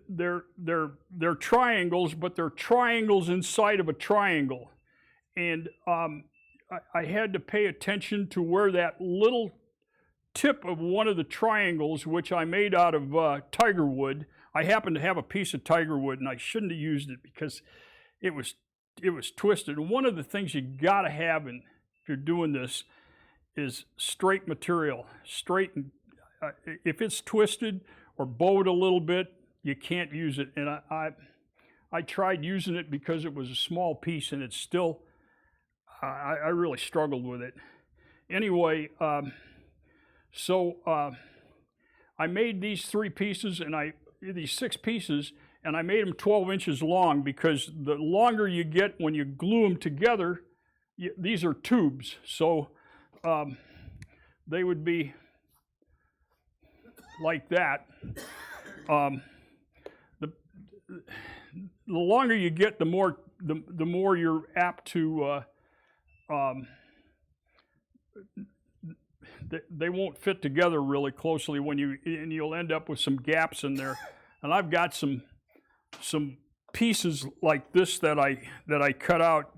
They're triangles, but they're triangles inside of a triangle. And I had to pay attention to where that little tip of one of the triangles, which I made out of tiger wood. I happened to have a piece of tiger wood, and I shouldn't have used it because it was twisted. And one of the things you got to have if you're doing this is straight material. Straight, and if it's twisted or bowed a little bit, you can't use it. And I tried using it because it was a small piece, and it's still, I really struggled with it. Anyway, so I made these 3 pieces, and these 6 pieces, and I made them 12 inches long because the longer you get when you glue them together, these are tubes, so they would be like that. The longer you get, the more you're apt to they won't fit together really closely and you'll end up with some gaps in there. And I've got some pieces like this that I cut out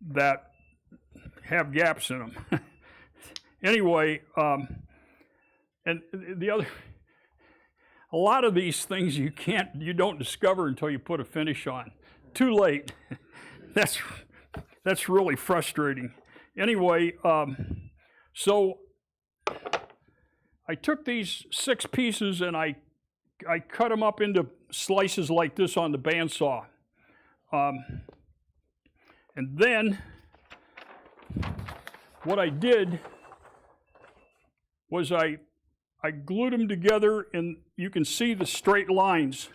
that have gaps in them. Anyway, and the other, a lot of these things you don't discover until you put a finish on. Too late. That's really frustrating. Anyway, so I took these 6 pieces and I cut them up into slices like this on the bandsaw. And then what I did was I glued them together, and you can see the straight lines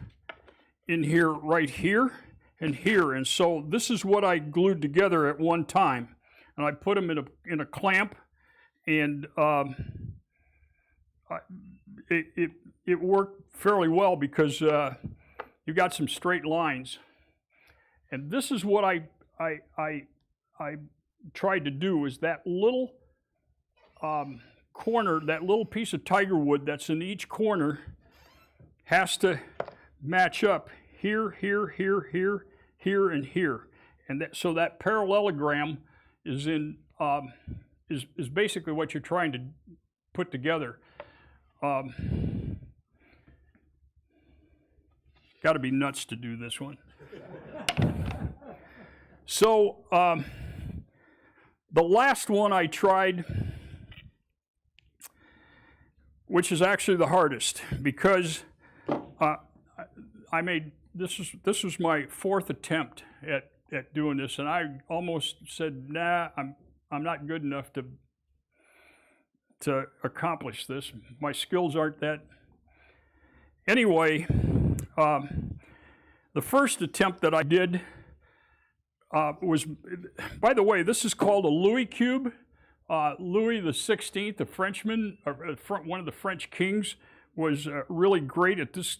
in here, right here and here. And so this is what I glued together at one time. And I put them in a clamp, and it worked fairly well because you got some straight lines. And this is what I tried to do, is that little corner, that little piece of tiger wood that's in each corner has to match up here, here, here, here, here, and here. And so that parallelogram is is basically what you're trying to put together. Got to be nuts to do this one. So the last one I tried, which is actually the hardest, because I made this was my 4th attempt at doing this, and I almost said, nah, I'm not good enough to accomplish this. My skills aren't that. Anyway, the first attempt that I did was, by the way, this is called a Louis cube. Louis XVI, the Frenchman, one of the French kings, was really great at this.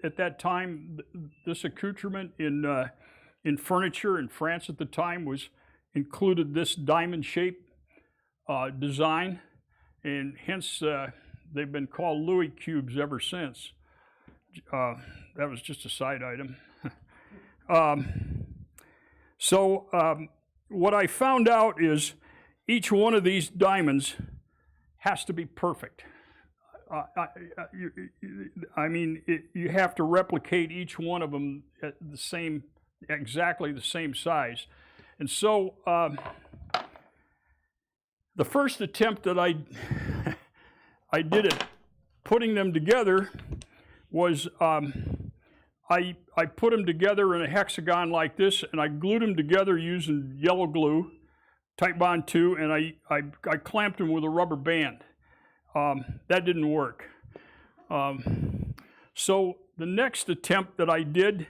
At that time, this accoutrement in furniture in France at the time included this diamond-shaped design, and hence they've been called Louis cubes ever since. That was just a side item. So what I found out is each one of these diamonds has to be perfect. I mean, you have to replicate each one of them at exactly the same size. And so the first attempt that I did at putting them together was I put them together in a hexagon like this, and I glued them together using yellow glue, Type Bond 2, and I clamped them with a rubber band. That didn't work. So the next attempt that I did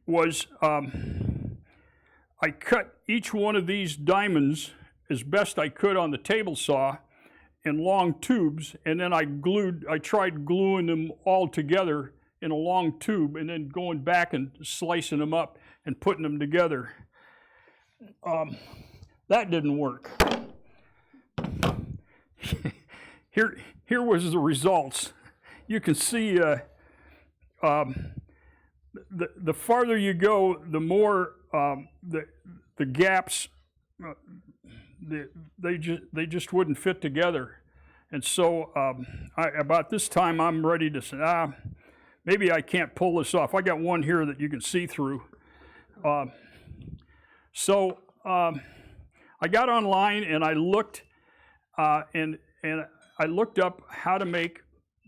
was I cut each one of these diamonds as best I could on the table saw in long tubes, and then I tried gluing them all together in a long tube, and then going back and slicing them up and putting them together. That didn't work. Here was the results. You can see the farther you go, the more the gaps they just wouldn't fit together. And so about this time, I'm ready to say, maybe I can't pull this off. I got one here that you can see through. So I got online and I looked and I looked up how to make,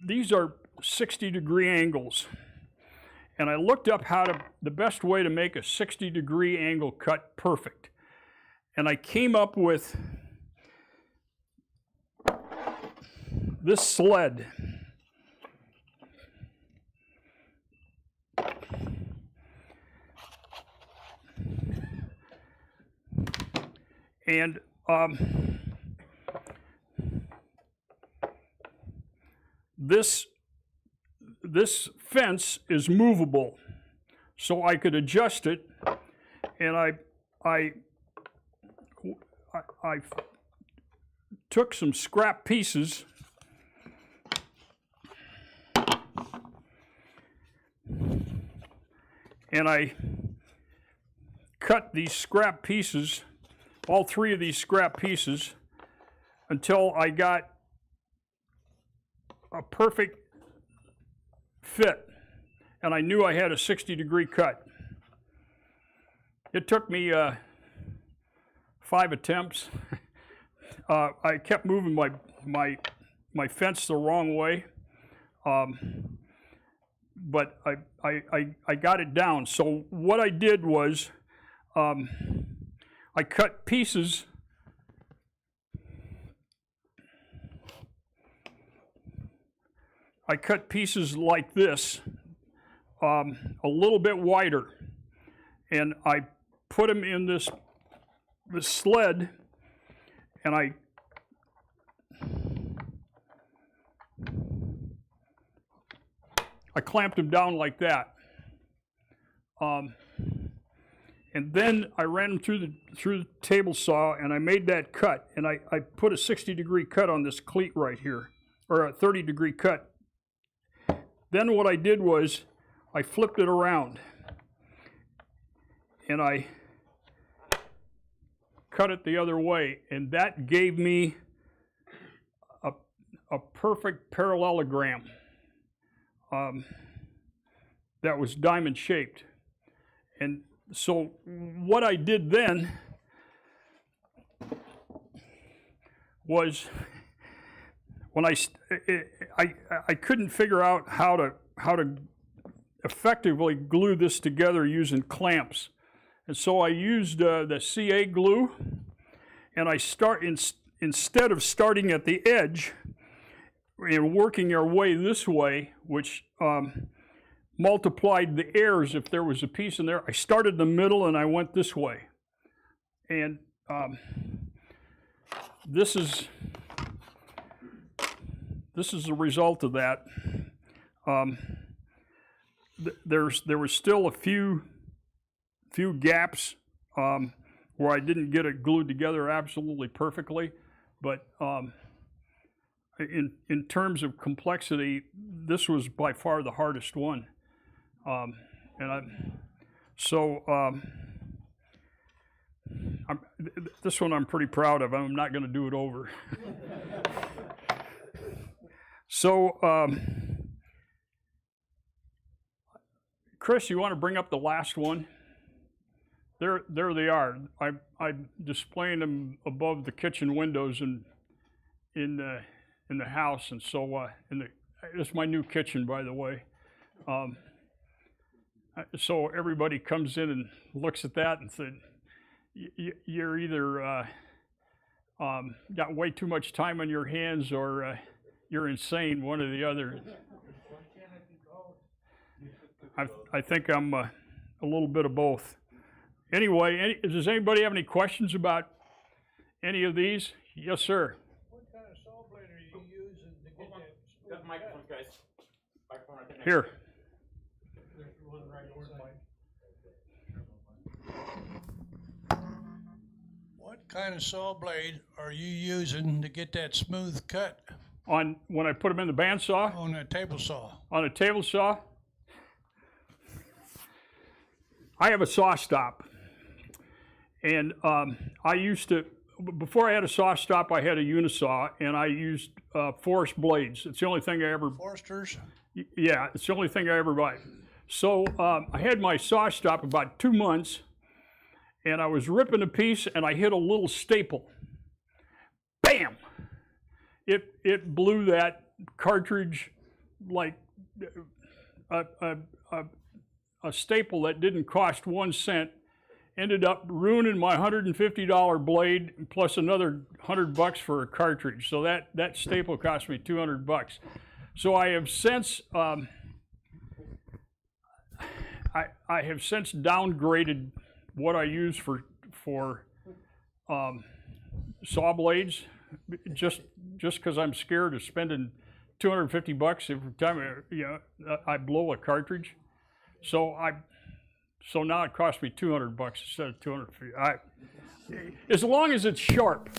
these are 60-degree angles. And I looked up the best way to make a 60-degree angle cut perfect. And I came up with this sled. And this fence is movable, so I could adjust it, and I took some scrap pieces and I cut these scrap pieces, all three of these scrap pieces, until I got a perfect fit, and I knew I had a 60-degree cut. It took me 5 attempts. I kept moving my fence the wrong way, but I got it down. So what I did was I cut pieces. I cut pieces like this, a little bit wider, and I put them in this sled, and I clamped them down like that. And then I ran them through the table saw, and I made that cut, and I put a 60-degree cut on this cleat right here, or a 30-degree cut. Then what I did was I flipped it around, and I cut it the other way, and that gave me a perfect parallelogram that was diamond shaped. And so what I did then was, when I couldn't figure out how to effectively glue this together using clamps, and so I used the CA glue, and I instead of starting at the edge and working our way this way, which multiplied the errors if there was a piece in there, I started in the middle and I went this way, and this is the result of that. There was still a few gaps where I didn't get it glued together absolutely perfectly, but in terms of complexity, this was by far the hardest one. This one I'm pretty proud of. I'm not going to do it over. So, Chris, you want to bring up the last one? There they are. I'm displaying them above the kitchen windows in the house, and so this is my new kitchen, by the way. So everybody comes in and looks at that and said, "You're either got way too much time on your hands, or you're insane, one or the other." I think I'm a little bit of both. Anyway, does anybody have any questions about any of these? Yes, sir. What kind of saw blade are you using to get that? Got the microphone, guys. Microphone right there. Here. There's one right inside. What kind of saw blade are you using to get that smooth cut? When I put them in the bandsaw? On a table saw. On a table saw? I have a saw stop, and I used to, before I had a saw stop, I had a unisaw, and I used forest blades. It's the only thing I ever. Foresters? Yeah, it's the only thing I ever buy. So I had my saw stop about 2 months, and I was ripping a piece, and I hit a little staple. Bam! It blew that cartridge like a staple that didn't cost 1 cent. Ended up ruining my $150 blade plus another $100 for a cartridge. So that staple cost me $200. So I have since I have since downgraded what I use for saw blades, just because I'm scared of spending $250 every time I blow a cartridge. So now it costs me $200 instead of $250. As long as it's sharp,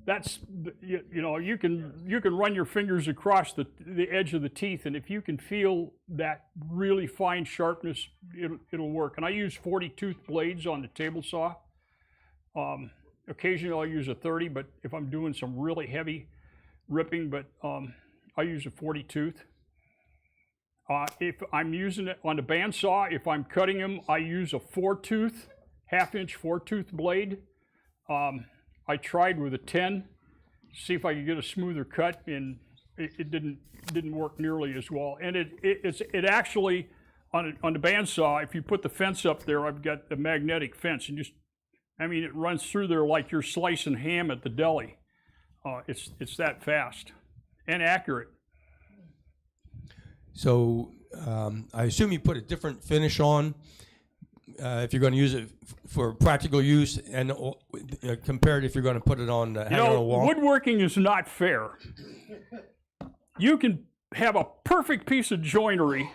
that's you can run your fingers across the edge of the teeth, and if you can feel that really fine sharpness, it'll work. And I use 40-tooth blades on the table saw. Occasionally I'll use a 30, but if I'm doing some really heavy ripping, but I use a 40-tooth. If I'm using it on the bandsaw, if I'm cutting them, I use a 4-tooth, half-inch 4-tooth blade. I tried with a 10, see if I could get a smoother cut, and it didn't work nearly as well. And it actually on the bandsaw, if you put the fence up there, I've got the magnetic fence, and it runs through there like you're slicing ham at the deli. It's that fast and accurate. So I assume you put a different finish on if you're going to use it for practical use, and compared if you're going to put it on hanging on a wall. Woodworking is not fair. You can have a perfect piece of joinery,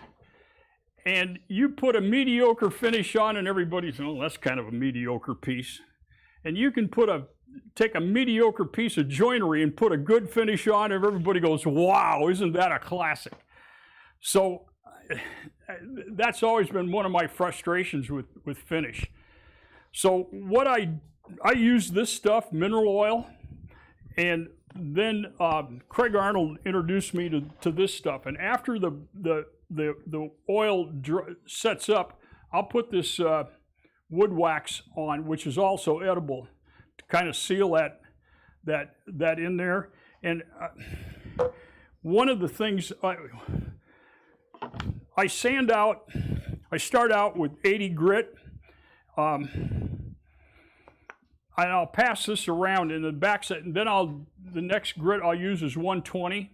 and you put a mediocre finish on, and everybody's, oh, that's kind of a mediocre piece. And you can take a mediocre piece of joinery and put a good finish on, and everybody goes, wow, isn't that a classic? So that's always been one of my frustrations with finish. So what I use this stuff, mineral oil, and then Craig Arnold introduced me to this stuff. And after the oil sets up, I'll put this wood wax on, which is also edible, to kind of seal that in there. And one of the things I sand out, I start out with 80 grit, and I'll pass this around in the backside, and then the next grit I'll use is 120,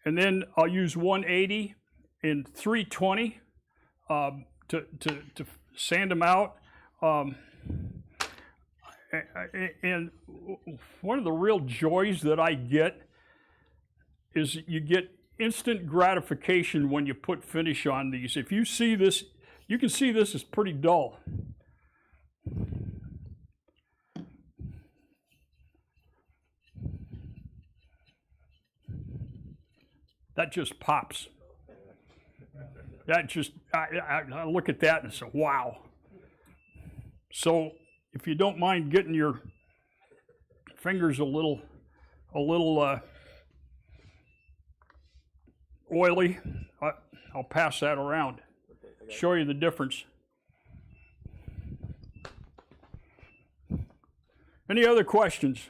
and then I'll use 180 and 320 to sand them out. And one of the real joys that I get is you get instant gratification when you put finish on these. If you see this, you can see this is pretty dull. That just pops. That just, I look at that and say, wow. So if you don't mind getting your fingers a little oily, I'll pass that around, show you the difference. Any other questions?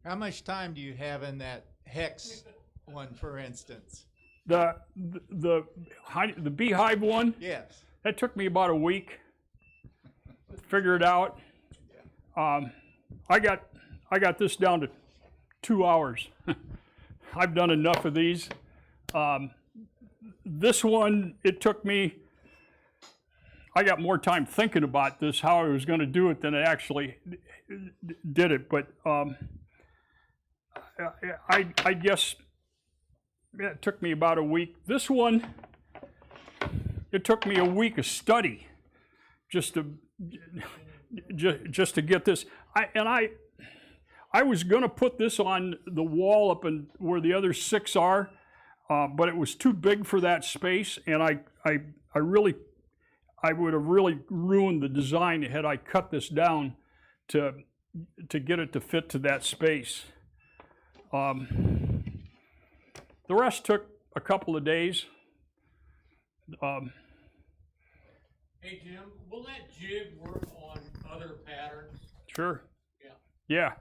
How much time do you have in that hex one, for instance? The Beehive one? Yes. That took me about a week. Figure it out. I got this down to 2 hours. I've done enough of these. This one, it took me, I got more time thinking about this, how I was going to do it, than I actually did it. But I guess it took me about a week. This one, it took me a week of study just to get this. I was going to put this on the wall up in where the other 6 are, but it was too big for that space, and I really I would have really ruined the design had I cut this down to get it to fit to that space. The rest took a couple of days. Hey Jim, will that jig work on other patterns? Sure. Yeah. Yeah,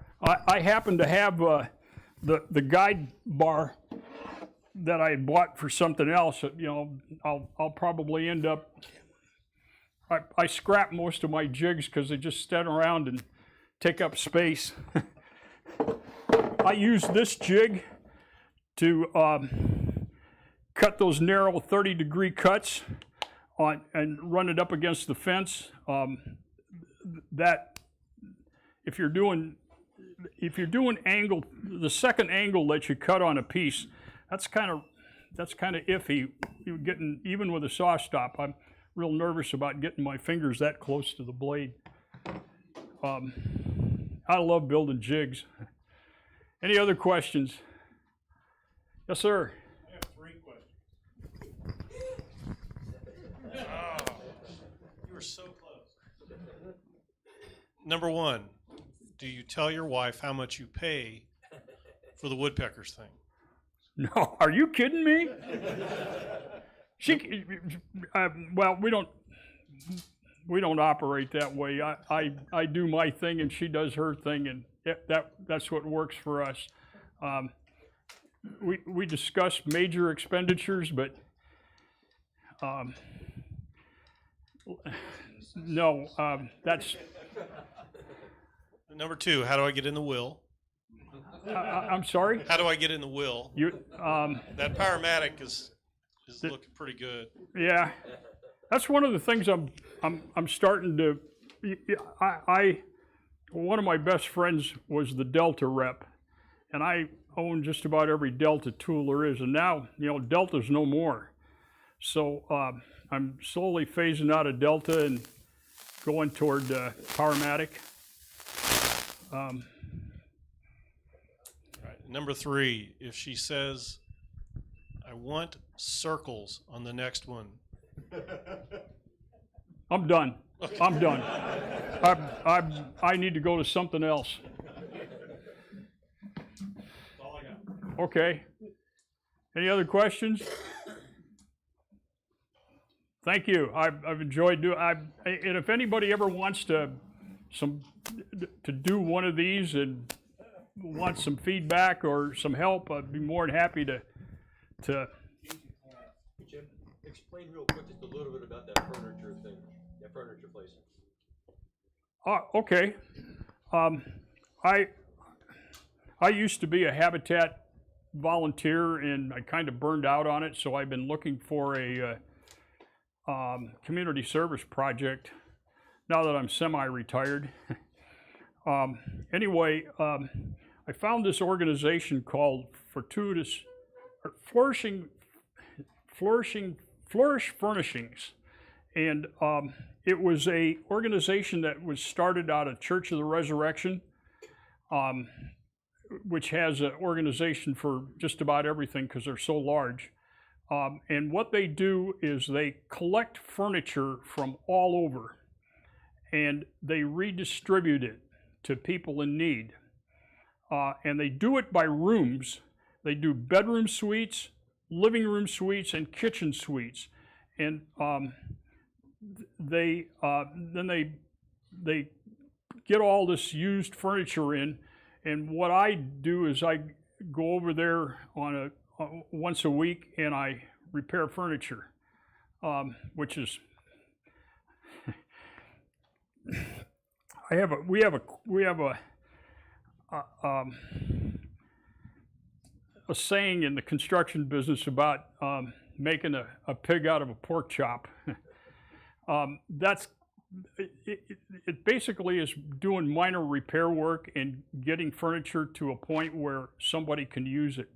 I happen to have the guide bar that I had bought for something else. You know, I'll probably end up. I scrap most of my jigs because they just stand around and take up space. I use this jig to cut those narrow 30-degree cuts on and run it up against the fence. That if you're doing angle, the second angle that you cut on a piece, that's kind of iffy. You're getting, even with a saw stop, I'm real nervous about getting my fingers that close to the blade. I love building jigs. Any other questions? Yes, sir. I have 3 questions. Oh, you were so close. Number 1, do you tell your wife how much you pay for the woodpeckers thing? No, are you kidding me? Well, we don't operate that way. I do my thing and she does her thing, and that's what works for us. We discuss major expenditures, but no, that's. Number 2, how do I get in the will? I'm sorry? How do I get in the will? That Powermatic is looking pretty good. Yeah, that's one of the things I'm starting to. One of my best friends was the Delta rep, and I own just about every Delta tool there is, and now Delta's no more. So I'm slowly phasing out of Delta and going toward Powermatic. All right. Number 3, if she says, I want circles on the next one. I'm done. I'm done. I need to go to something else. That's all I got. Okay. Any other questions? Thank you. I've enjoyed doing. And if anybody ever wants to do one of these and wants some feedback or some help, I'd be more than happy to. Jim, explain real quick just a little bit about that furniture thing, that furniture place. Okay. I used to be a Habitat volunteer, and I kind of burned out on it, so I've been looking for a community service project now that I'm semi-retired. Anyway, I found this organization called Flourish Furnishings, and it was a organization that was started out of Church of the Resurrection, which has an organization for just about everything because they're so large. And what they do is they collect furniture from all over, and they redistribute it to people in need. And they do it by rooms. They do bedroom suites, living room suites, and kitchen suites. And they get all this used furniture in. And what I do is I go over there on once a week, and I repair furniture, which is we have a saying in the construction business about making a pig out of a pork chop. It basically is doing minor repair work and getting furniture to a point where somebody can use it.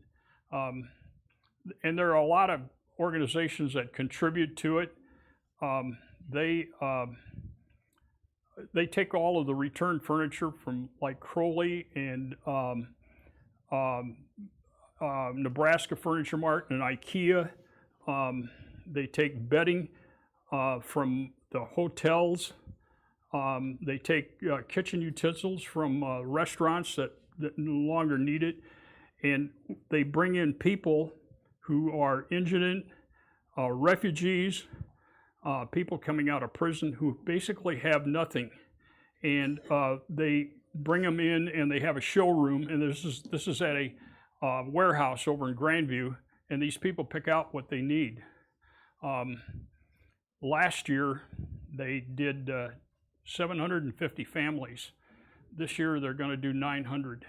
And there are a lot of organizations that contribute to it. They take all of the returned furniture from like Crowley and Nebraska Furniture Mart and IKEA. They take bedding from the hotels. They take kitchen utensils from restaurants that no longer need it, and they bring in people who are indigent, refugees, people coming out of prison who basically have nothing, and they bring them in and they have a showroom, and this is at a warehouse over in Grandview, and these people pick out what they need. Last year they did 750 families. This year they're going to do 900.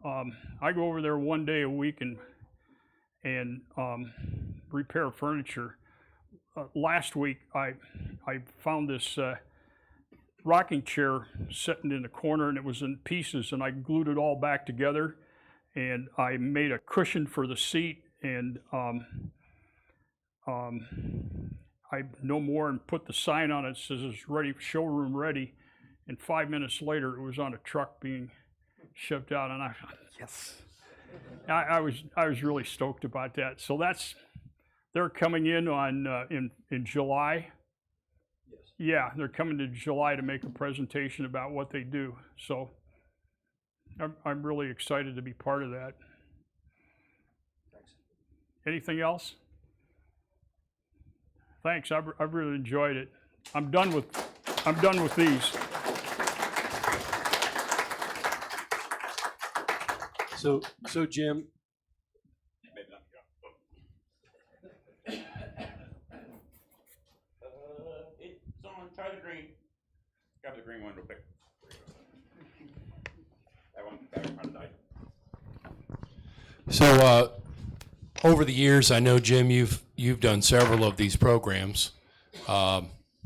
I go over there one day a week and repair furniture. Last week I found this rocking chair sitting in the corner, and it was in pieces, and I glued it all back together, and I made a cushion for the seat, and I no more and put the sign on it, says it's ready, showroom ready, and 5 minutes later it was on a truck being shipped out, and yes, I was really stoked about that. So they're coming in on in July. Yes. Yeah, they're coming to July to make a presentation about what they do. So I'm really excited to be part of that. Thanks. Anything else? Thanks. I've really enjoyed it. I'm done with these. So Jim. Someone try the green. Grab the green one real quick. That one kind of died. So over the years, I know, Jim, you've done several of these programs.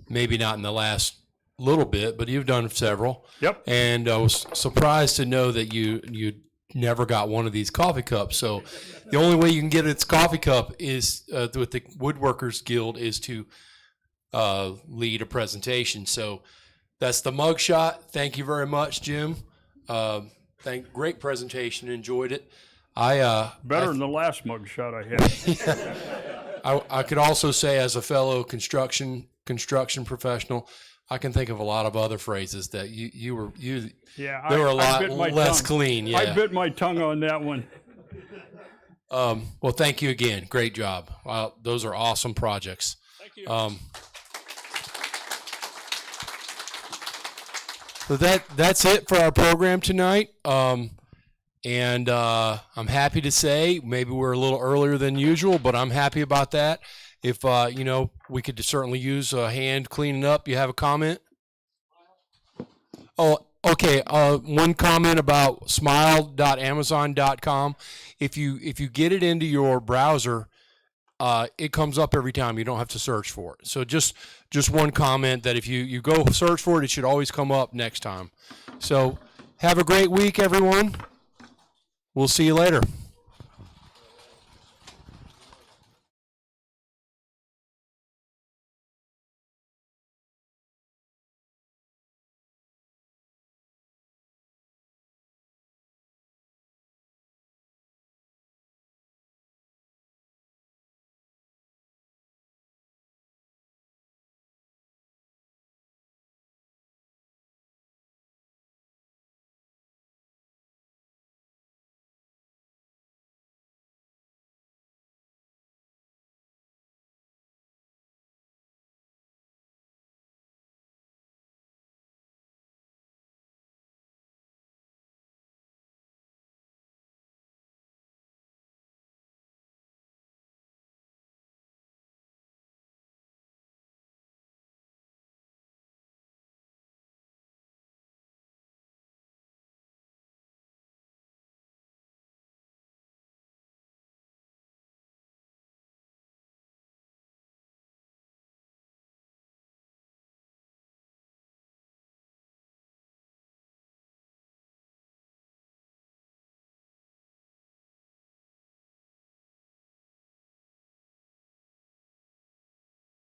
Maybe not in the last little bit, but you've done several. Yep. And I was surprised to know that you never got one of these coffee cups. So the only way you can get its coffee cup is with the Woodworkers Guild is to lead a presentation. So that's the mug shot. Thank you very much, Jim. Great presentation. Enjoyed it. Better than the last mug shot I had. I could also say, as a fellow construction professional, I can think of a lot of other phrases that they were a lot less clean. Yeah. I bit my tongue on that one. Well, thank you again. Great job. Those are awesome projects. Thank you. So that's it for our program tonight. And I'm happy to say maybe we're a little earlier than usual, but I'm happy about that. If, we could certainly use a hand cleaning up. You have a comment? Oh, okay. One comment about smile.amazon.com. If you get it into your browser, it comes up every time. You don't have to search for it. So just one comment that if you go search for it, it should always come up next time. So have a great week, everyone. We'll see you later.